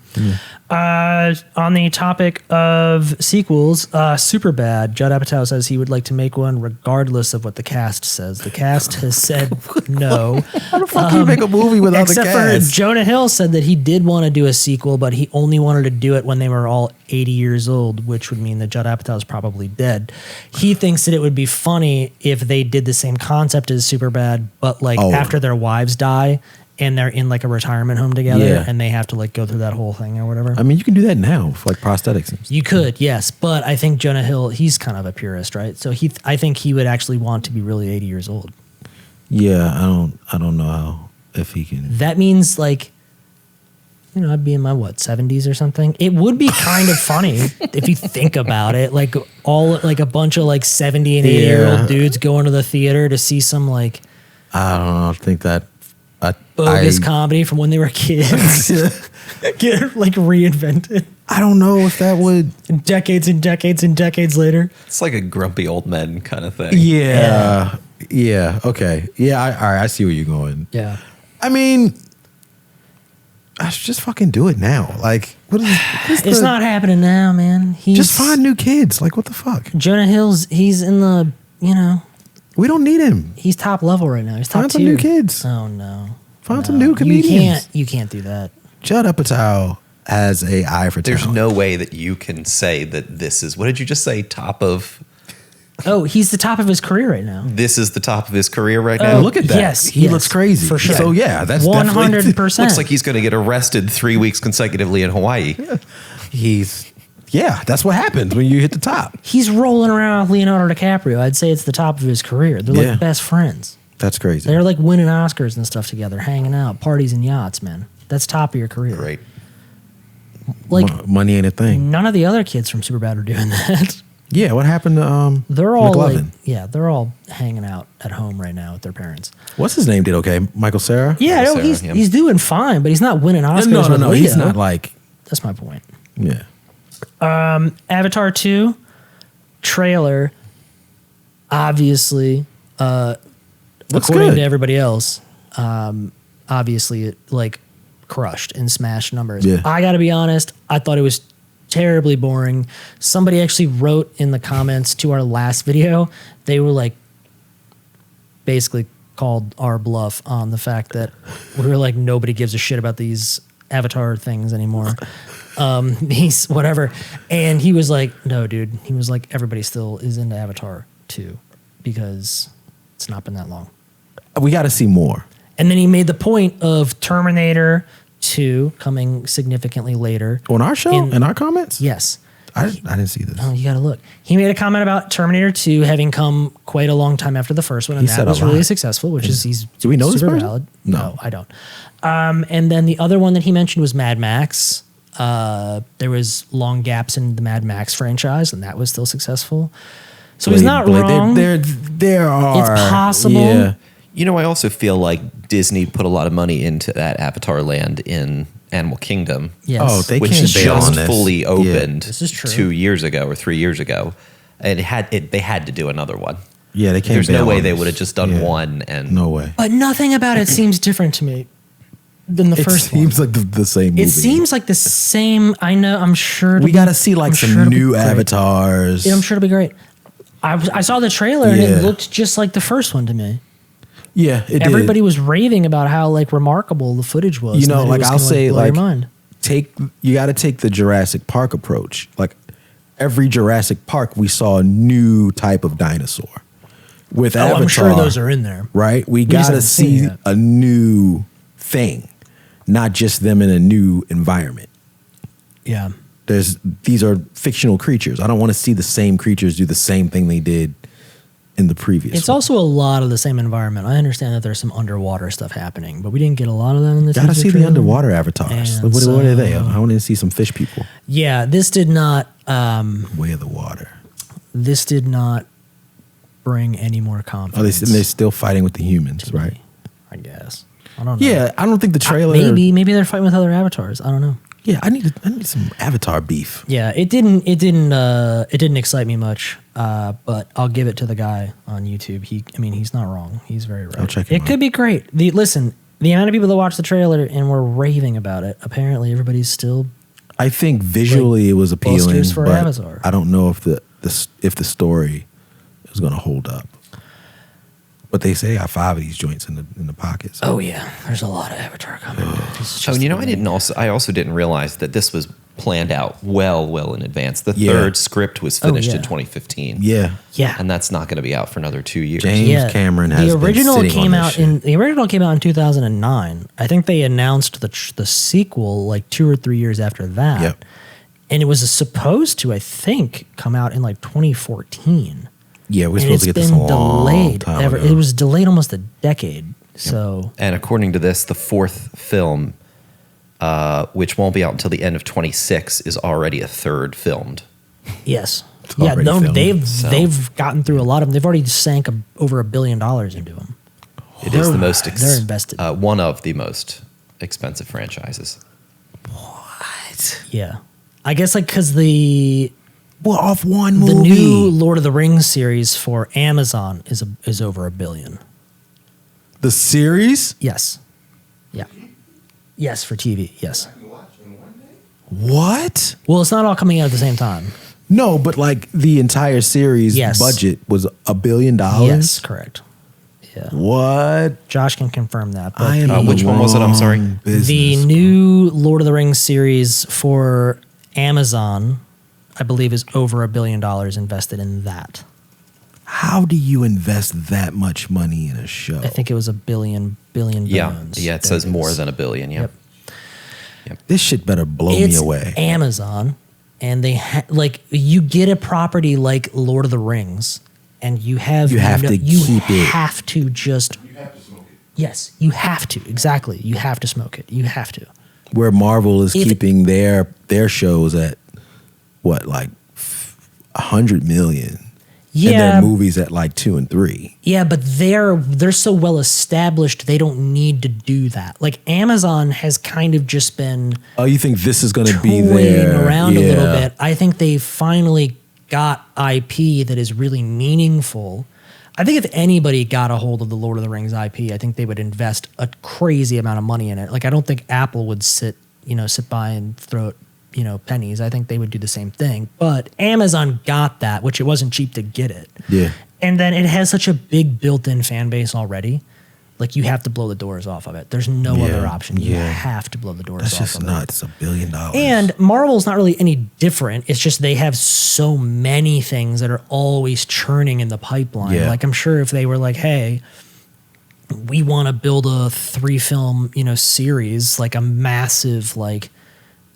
On the topic of sequels, Superbad, Judd Apatow says he would like to make one regardless of what the cast says. The cast has said no. How the fuck can you make a movie without the Except cast? for Jonah Hill said that he did want to do a sequel, but he only wanted to do it when they were all 80 years old, which would mean that Judd Apatow is probably dead. He thinks that it would be funny if they did the same concept as Superbad, but like after their wives die and they're in like a retirement home together Yeah. and they have to like go through that whole thing or whatever. I mean, you can do that now for like prosthetics and stuff. You could, yes, but I think Jonah Hill, he's kind of a purist, right? So I think he would actually want to be really 80 years old. Yeah, I don't know how if he can. That means like I'd be in my 70s or something. It would be kind of funny if you think about it. Like a bunch of like 70 and 80-year-old dudes going to the theater to see some like I don't know. I think that bogus comedy from when they were kids get like reinvented. I don't know if that would Decades and decades and decades later. It's like a grumpy old men kind of thing. Yeah. Okay. Yeah. All right. I see where you're going. Yeah. I mean, I should just fucking do it now. Like, what is It's not happening now, man. Just find new kids. Like, what the fuck? Jonah Hill's, he's in the, We don't need him. he's top level right now. He's top Find some tier. new kids. Oh, no. Find some new comedians. You can't do that. Judd Apatow has a eye for There's talent. no way that you can say that this is, what did you just say, top of, Oh, he's the top of his career right now. this is the top of his career right Oh, now? Look at that. Yes, he yes, looks crazy. for sure. So yeah, that's 100%. Looks like he's going to get arrested 3 weeks consecutively in Hawaii. That's what happens when you hit the top. He's rolling around with Leonardo DiCaprio. I'd say it's the top of his career. They're Yeah. like best friends. That's crazy. They're like winning Oscars and stuff together, hanging out, parties and yachts, man. That's top of your career. Great. Like Money ain't a thing. none of the other kids from Superbad are doing that. Yeah, what happened to They're all McLovin? they're all hanging out at home right now with their parents. What's his name? Did okay? Michael Cera? Yeah, no, Sarah, he's doing fine, but he's not winning Oscars. No. with He's Leo. not like That's my point. yeah. Avatar 2 trailer, obviously, Looks according good. to everybody else, obviously it like crushed and smashed numbers. Yeah. I got to be honest, I thought it was terribly boring. Somebody actually wrote in the comments to our last video, they were like basically called our bluff on the fact that we were like, nobody gives a shit about these Avatar things anymore. He's whatever. And he was like, no, dude. He was like, everybody still is into Avatar 2 because it's not been that long. We got to see more. And then he made the point of Terminator 2 coming significantly later. On our show? In our comments? Yes. I didn't see this. Oh, you got to look. He made a comment about Terminator 2 having come quite a long time after the first one, and He that said a was really lot. successful, which is he's Do we know this super person? valid. No. I don't. And then the other one that he mentioned was Mad Max. There was long gaps in the Mad Max franchise, and that was still successful. So he's not wrong. There are. It's possible. Yeah. You know, I also feel like Disney put a lot of money into that Avatar land in Animal Kingdom. Yes. Oh, they which can't bail on just this. fully Yeah. opened This is true. 2 years ago or 3 years ago. And they had to do another one. Yeah, they can't There's no bail way on they this. would have just done Yeah. one. And No way. But nothing about it seems different to me than the It first one. seems like the same movie. It seems like the same. I know. I'm sure. we got to see like some new avatars. Yeah, I'm sure it'll be great. I saw the trailer and Yeah. it looked just like the first one to me. Yeah, it Everybody did. was raving about how like remarkable the footage was. You know, and that it like was I'll gonna, say, blow your like mind. you got to take the Jurassic Park approach. Like every Jurassic Park, we saw a new type of dinosaur. With Avatar, I'm sure those are in there. right? We just got to haven't seen see it yet. a new thing, not just them in a new environment. Yeah. These are fictional creatures. I don't want to see the same creatures do the same thing they did in the previous. It's one. also a lot of the same environment. I understand that there's some underwater stuff happening, but we didn't get a lot of that in this. Gotta see the trailer. underwater avatars. And What are they? so- I want to see some fish people. Yeah, this did not. Way of the water. This did not bring any more Oh, confidence. they're still fighting with the humans, to me, right? I guess. I don't know. Yeah, I don't think the trailer. Maybe they're fighting with other avatars. I don't know. Yeah, I need some Avatar beef. Yeah, it didn't excite me much. But I'll give it to the guy on YouTube. He's not wrong. He's very right. I'll check him It out. could be great. The amount of people that watched the trailer and were raving about it. Apparently, everybody's still. I think visually it was appealing, posters for but Avatar. I don't know if the story is going to hold up. But they say they got 5 of these joints in the pockets. Oh yeah, there's a lot of Avatar coming. It's Oh, just you know, I also didn't realize that this was planned out well in advance. The Yeah. third script was finished yeah. in 2015. Yeah, Yeah. And that's not going to be out for another 2 years. James Cameron has the original been sitting came on out this shit. the original came out in 2009. I think they announced the sequel like 2 or 3 years after that. Yep. And it was supposed to, I think, come out in like 2014. Yeah, we're And supposed it's to get this been a long delayed. time Ever. ago. It was delayed almost a decade. So And according to this, the fourth film which won't be out until the end of 26, is already a third filmed. Yes. It's Yeah, already no, filmed, they've gotten through a lot of them. They've already sank over $1 billion into them. It is the most They're invested. one of the most expensive franchises. What? Yeah. I guess like because the Well, off one movie. the new Lord of the Rings series for Amazon is over $1 billion. The series? Yes. Yeah. Yes, for TV. Yes. I can watch in one day. What? Well, it's not all coming out at the same time. No, but like the entire series Yes. budget was $1 billion. Yes, correct. Yeah. What? Josh can confirm that. But I am in which the one was it? I'm sorry. wrong business. the new Lord of the Rings series for Amazon, I believe, is over $1 billion invested in that. How do you invest that much money in a show? I think it was $1 billion. Yeah, billions. yeah. It There says is. more than $1 billion. Yeah. Yep. This shit better blow me It's away. Amazon, and they like you get a property like Lord of the Rings, and you have You have to keep it. have to just You have to smoke it. yes, you have to exactly. You have to smoke it. You have to. Where Marvel is If- keeping their shows at what, like 100 million, and Yeah, their movies at like 2 and 3. yeah, but they're so well established they don't need to do that. Like Amazon has kind of just been Oh, you think this is going to be toying there? around a little Yeah. bit. I think they finally got IP that is really meaningful. I think if anybody got a hold of the Lord of the Rings IP, I think they would invest a crazy amount of money in it. Like I don't think Apple would sit by and throw pennies. I think they would do the same thing. But Amazon got that, which it wasn't cheap to get it. Yeah. And then it has such a big built-in fan base already. Like you have to blow the doors off of it. There's no Yeah, other option. You yeah. have to blow the doors That's off just of it. nuts. $1 billion. And Marvel's not really any different. It's just they have so many things that are always churning in the pipeline. Yeah. Like I'm sure if they were like, hey, we want to build a 3-film, series, like a massive, like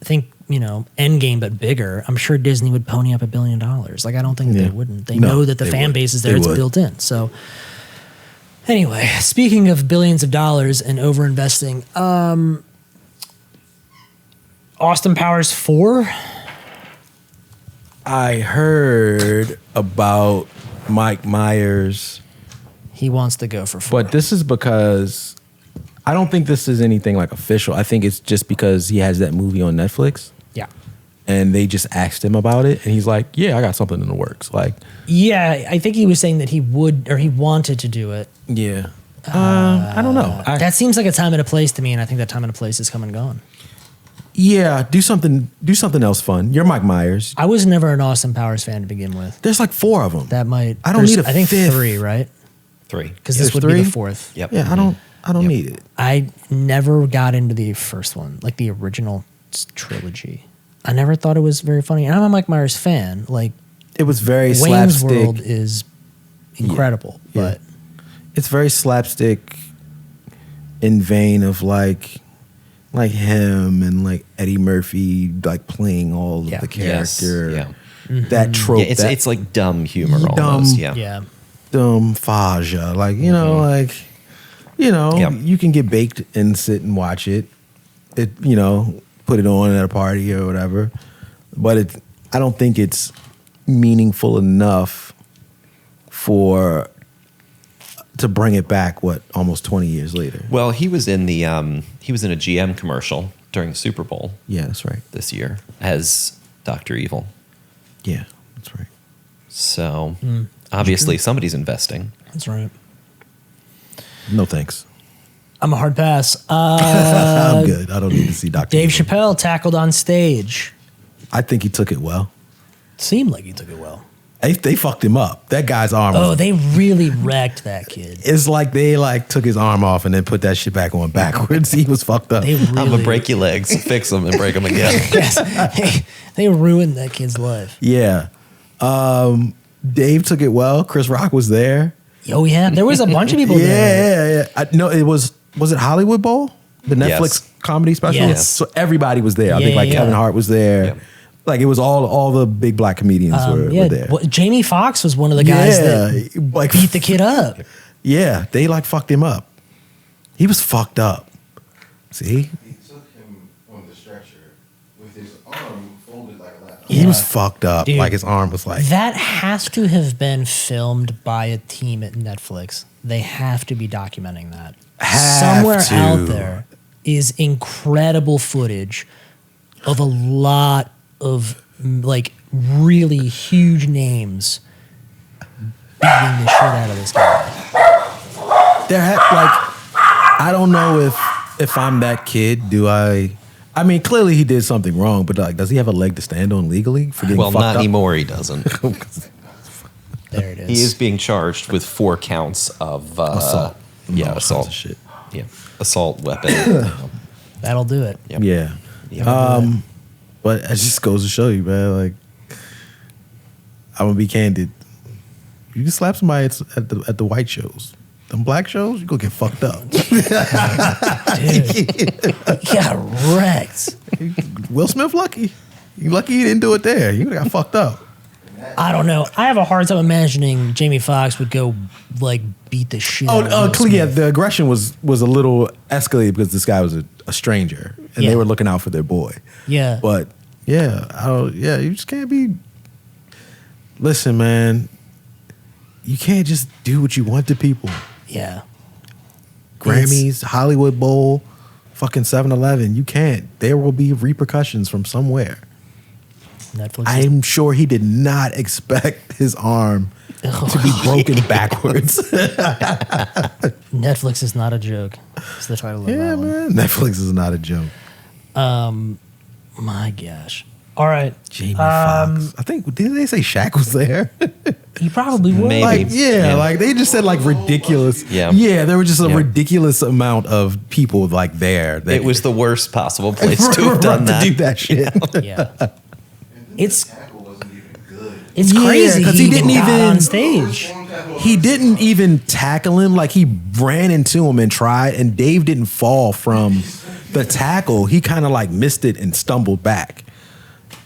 I think, Endgame but bigger, I'm sure Disney would pony up $1 billion. Like I don't think Yeah. they wouldn't. They No, know that the they fan would. base is there, They it's would. built in. So anyway, speaking of billions of dollars and overinvesting, Austin Powers 4. I heard about Mike Myers, He wants to go for 4. but this is because I don't think this is anything like official. I think it's just because he has that movie on Netflix Yeah. and they just asked him about it and he's like, yeah, I got something in the works. Like, Yeah, I think he was saying that he would or he wanted to do it. yeah. I don't know. That seems like a time and a place to me, and I think that time and a place is come and gone. Yeah, do something else fun. You're Mike Myers. I was never an Austin Powers fan to begin with. There's like 4 of them. That might I don't there's- need a I think fifth. 3, right? 3. Because There's this would be 3? the 4th. Yep. Yeah, I don't Yep. need it. I never got into the first one, like the original trilogy. I never thought it was very funny. And I'm a Mike Myers fan. Like It was very Wayne's slapstick. World is incredible, Yeah. but It's very slapstick in vein of like him and like Eddie Murphy like playing all Yeah. of the Yes, character. yeah. That trope. Yeah, that it's like dumb humor Dumb. almost. Yeah. yeah. dumb faja. Like, Yeah. you can get baked and sit and watch it. Put it on at a party or whatever. But I don't think it's meaningful enough to bring it back, almost 20 years later. Well, he was in a GM commercial during the Super Bowl Yeah, that's right. this year as Dr. Evil. Yeah, that's right. So obviously somebody's investing. That's right. No thanks. I'm a hard pass. I'm good. I don't need to see Dr. Dave Evil. Chappelle tackled on stage. I think he took it well. Seemed like he took it well. They fucked him up. That guy's arm Oh, was, they really wrecked that kid. it's like they took his arm off and then put that shit back on backwards. He was fucked up. They really, I'm gonna break your legs, fix them, and break them again. Yes, they ruined that kid's life. Yeah. Dave took it well. Chris Rock was there. Oh yeah, there was a bunch of people there. Yeah. No, it was it Hollywood Bowl? The Netflix Yes. comedy special? Yes. So everybody was there. I think Yeah. Kevin Hart was there. Yeah. Like it was all the big black comedians were there. Jamie Foxx was one of the guys that like beat the kid up. Yeah, they fucked him up. He was fucked up. See? He took him on He was fucked up. Dude, like his arm was like. That has to have been filmed by a team at Netflix. They have to be documenting that. Somewhere out there is incredible footage of a lot of like really huge names beating the shit out of this guy. I don't know if I'm that kid. Do I mean, clearly he did something wrong, but like, does he have a leg to stand on legally for getting fucked not up? anymore. He doesn't. There it is. He is being charged with 4 counts of Assault. Yeah, All assault. kinds of shit. Yeah, assault weapon. That'll do it. Yep. Yeah. Yep. But it just goes to show you, man. Like, I'm gonna be candid. You can slap somebody at the white shows. Them black shows, you gonna get fucked up. Dude, he got wrecked. Will Smith lucky. You lucky he didn't do it there. You got fucked up. I don't know. I have a hard time imagining Jamie Foxx would go like beat the shit out of Will Smith. Yeah. The aggression was a little escalated because this guy was a stranger and Yeah. they were looking out for their boy. Yeah. But yeah, you just can't be. Listen, man. You can't just do what you want to people. Yeah. Grammys, Hollywood Bowl, fucking 7-Eleven. You can't. There will be repercussions from somewhere. Netflix. I'm sure he did not expect his arm to be broken backwards. Netflix is not a joke. It's the title of Yeah, that one. man. Netflix is not a joke. My gosh. All right. Jamie Foxx. I think, didn't they say Shaq was there? He probably would. Maybe. Like, Yeah. like they just said like ridiculous. Yeah. Yeah, there were just a Yeah. ridiculous amount of people like there. That It was the worst possible place to have done that. To do that shit. Yeah. And It's the tackle wasn't even good. it's Yeah, crazy. 'cause he didn't got even- on stage. He didn't even tackle him. Like he ran into him and tried, and Dave didn't fall from the tackle. He kind of like missed it and stumbled back.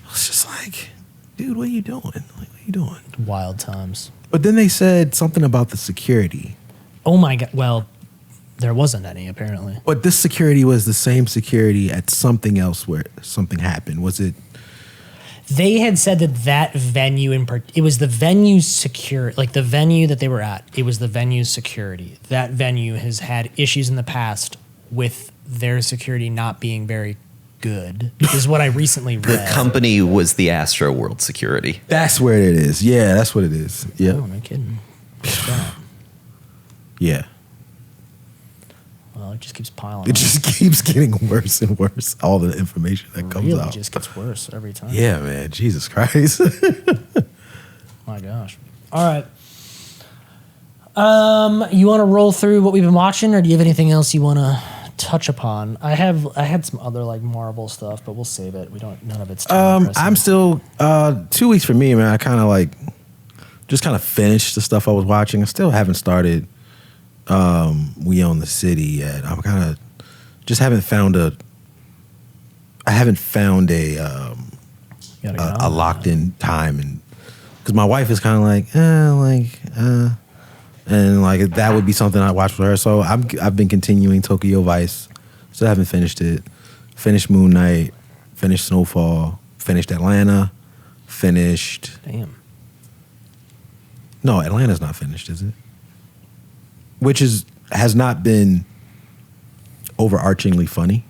It's just like, dude, what are you doing? Like, what are you doing? Wild times. But then they said something about the security. Oh my god. Well, there wasn't any apparently. But this security was the same security at something else where something happened. Was it? They had said that venue it was the venue's security, like the venue that they were at. It was the venue's security. That venue has had issues in the past with their security not being very good. Is what I recently The read. company was the Astro World Security. That's where it is. Yeah, that's what it is. Yeah, Oh, no kidding. Look at that. yeah. Well, it just keeps piling It up. just keeps getting worse and worse. All the information that comes really out. just gets worse every time. Yeah, man. Jesus Christ. My gosh. All right. You want to roll through what we've been watching, or do you have anything else you want to touch upon? I had some other like Marvel stuff, but we'll save it. We don't. None of it's. Too impressive. I'm still 2 weeks for me, man. I kind of like just kind of finished the stuff I was watching. I still haven't started We Own the City yet. I'm kind of just haven't found a Gotta get on a that. locked in time, and because my wife is kind of like and like that would be something I watch with her. So I've been continuing Tokyo Vice. Still haven't finished it. Finished Moon Knight. Finished Snowfall. Finished Atlanta. Finished. Damn. No, Atlanta's not finished, is it? Which has not been overarchingly funny.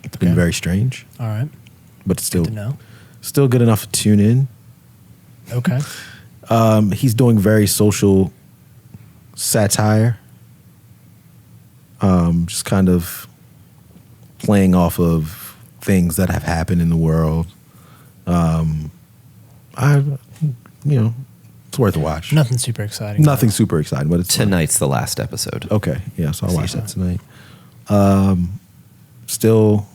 It's been Okay. very strange, All right. but still Good to know. still good enough to tune in. Okay. He's doing very social satire. Just kind of playing off of things that have happened in the world. It's worth a watch. Nothing super exciting. Nothing super exciting, but it's fun. Tonight's the last episode. Okay, yeah, so I'll watch See that tonight. Still,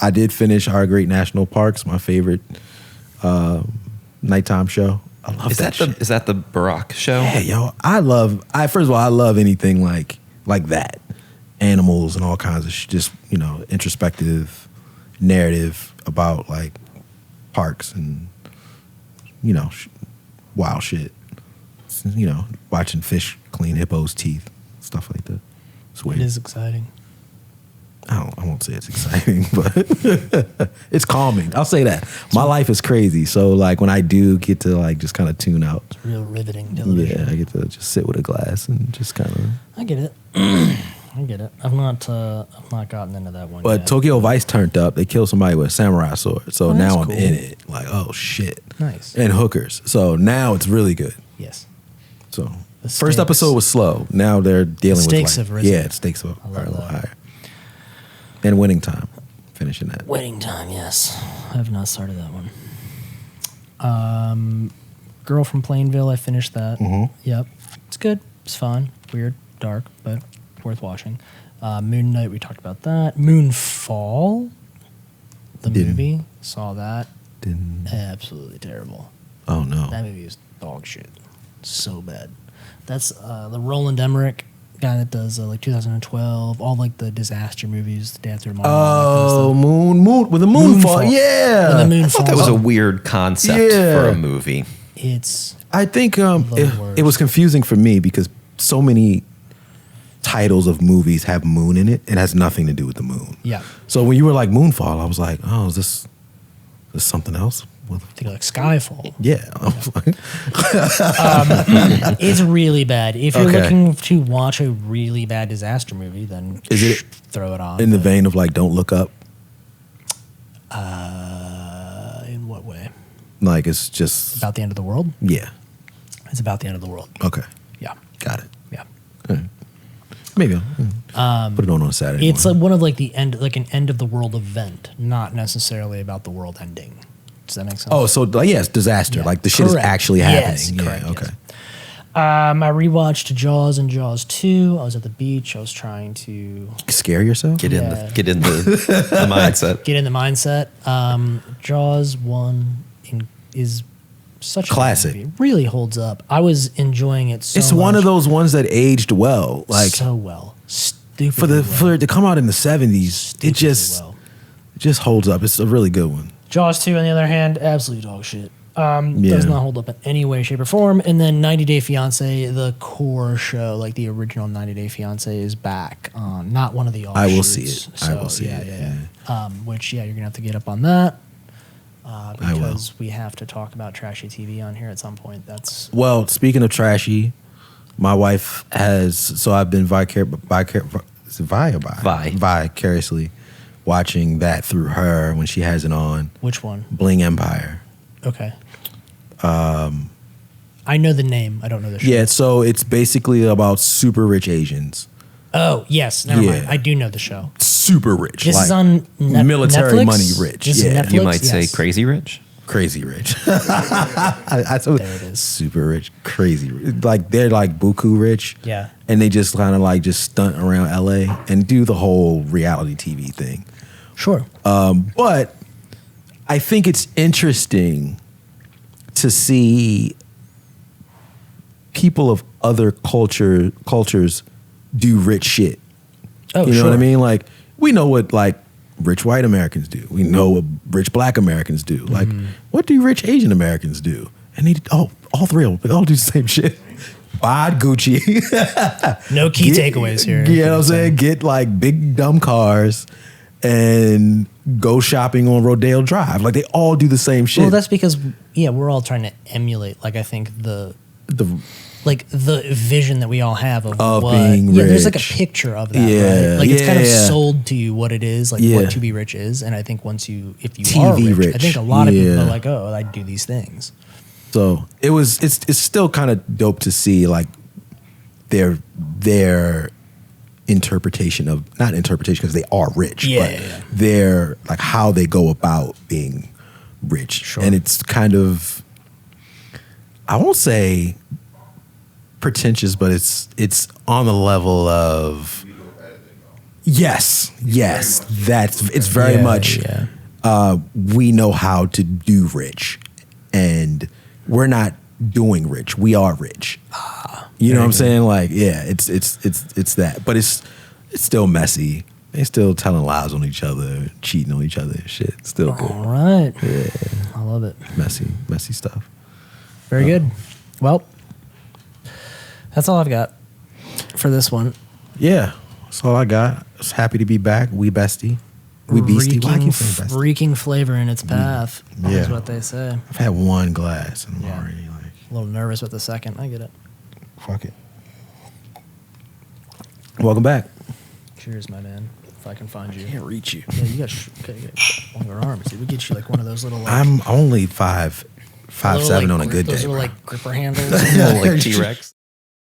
I did finish Our Great National Parks, my favorite nighttime show. I love Is that shit. the Barack show? Yeah, yo, first of all, I love anything like that, animals and all kinds of just introspective narrative about like parks and wild shit. Watching fish clean hippos' teeth, stuff like that. It's It weird. is exciting. I won't say it's exciting, but it's calming. I'll say that. My life is crazy, so like when I do get to like just kind of tune out, It's real riveting television. yeah, I get to just sit with a glass and just kind of. I get it. I get it. I've not gotten into that one But yet. Tokyo Vice turned up. They killed somebody with a samurai sword, so Oh, that's now I'm cool. in it. Like, oh shit, Nice. and hookers. So now it's really good. Yes. So The first stakes. episode was slow. Now they're dealing with stakes like, have risen. yeah, stakes are I love a little that. higher. And winning time, finishing that. Wedding Time, yes. I have not started that one. Girl from Plainville, I finished that. Mhm. Yep. It's good. It's fun. Weird, dark, but worth watching. Moon Knight, we talked about that. Moonfall, the Didn't. movie. Saw that. Didn't. Absolutely terrible. Oh no. That movie is dog shit. So bad. That's the Roland Emmerich guy that does like 2012, all like the disaster movies, The Day After Tomorrow. Oh, moon with the moonfall. Moonfall. Yeah. When the moon I thought that was falls a on- weird concept Yeah. for a movie. It's I think worst. it was confusing for me because so many titles of movies have moon in it. It has nothing to do with the moon. yeah. So when you were like Moonfall, I was like, oh, is this something else? What the I think like Skyfall. yeah. I was like, It's really bad. If you're Okay. looking to watch a really bad disaster movie, then Is it throw it on. in the but, vein of like Don't Look Up. in what way? Like it's just About the end of the world? yeah. It's about the end of the world. Okay, Yeah. got it. Yeah. Maybe I'll put it on a Saturday. It's morning. like one of like an end of the world event, not necessarily about the world ending. Does that make sense? Oh, so like, yeah, it's disaster. Yeah. Like the shit is Correct. actually Yes, happening. correct, Yeah, okay. yes. I rewatched Jaws and Jaws 2. I was at the beach. I was trying to Scare yourself? Get in Yeah. the mindset. get in the mindset. Jaws 1 is such a good Classic. movie. It really holds up. I was enjoying it so It's one much. of those ones that aged well. Like so well. Stupidly for it to come out in the 70s, it just well. it just holds up. It's a really good one. Jaws 2, on the other hand, absolute dog shit. Yeah. Does not hold up in any way, shape, or form. And then 90 Day Fiance, the core show, like the original 90 Day Fiance, is back on. Not one of the offshoots. I will see it. I will see yeah, it, Yeah. Which, yeah, you're going to have to get up on that. will. Because we have to talk about trashy TV on here at some point. That's Well, speaking of trashy, my wife has I've been vicariously watching that through her when she has it on. which one? Bling Empire. Okay. I know the name. I don't know the show. Yeah, so it's basically about super rich Asians. Oh, yes. Never Yeah. mind. I do know the show. Super rich. This like is on military Netflix? money rich. This is Yeah. Netflix? You might say Yes. Crazy Rich. Crazy rich. There it is. Super rich, crazy rich. Like they're like buku rich. Yeah. And they just kind of like just stunt around LA and do the whole reality TV thing. Sure. But I think it's interesting to see people of other cultures do rich shit. Oh, You know sure. what I mean? Like we know what like rich white Americans do. We know what rich black Americans do. Like what do rich Asian Americans do? And they all three of them, they all do the same shit. Buy Gucci. No key takeaways here. You know what I'm saying? Get like big dumb cars and go shopping on Rodeo Drive. Like they all do the same shit. Well, that's because we're all trying to emulate. Like I think the vision that we all have of what, being there's like a rich. picture of that, Yeah, right? Like it's kind of yeah. sold to you what it is, like Yeah. what to be rich is. And I think if you TV are rich, I rich. think a lot of people Yeah. are like, oh, I do these things. So it's still kind of dope to see like their interpretation of not interpretation because they are rich, but their like how they go about being rich. Sure. And it's kind of I won't say pretentious, but it's on the level of yes, it's very much we know how to do rich and we're not doing rich. We are rich. You know what I'm saying? Like, yeah, it's that. But it's still messy. They still telling lies on each other, cheating on each other and shit. Still good. All right. Yeah. I love it. Messy stuff. Very good. Well, that's all I've got for this one. Yeah. That's all I got. was happy to be back. We bestie. We beastie. Why I keep saying bestie? Reeking flavor in its path. Yeah. Is what they say. I've had one glass and I'm Yeah. already like, A little nervous with the second. I get it. fuck it. Welcome back. Cheers, my man. If I can find you. I can't reach you. Yeah, you got longer arms. Dude. We get you like one of those little. Like, I'm only 5'7" on a good day. Those little bro. like gripper handles. Like T-Rex.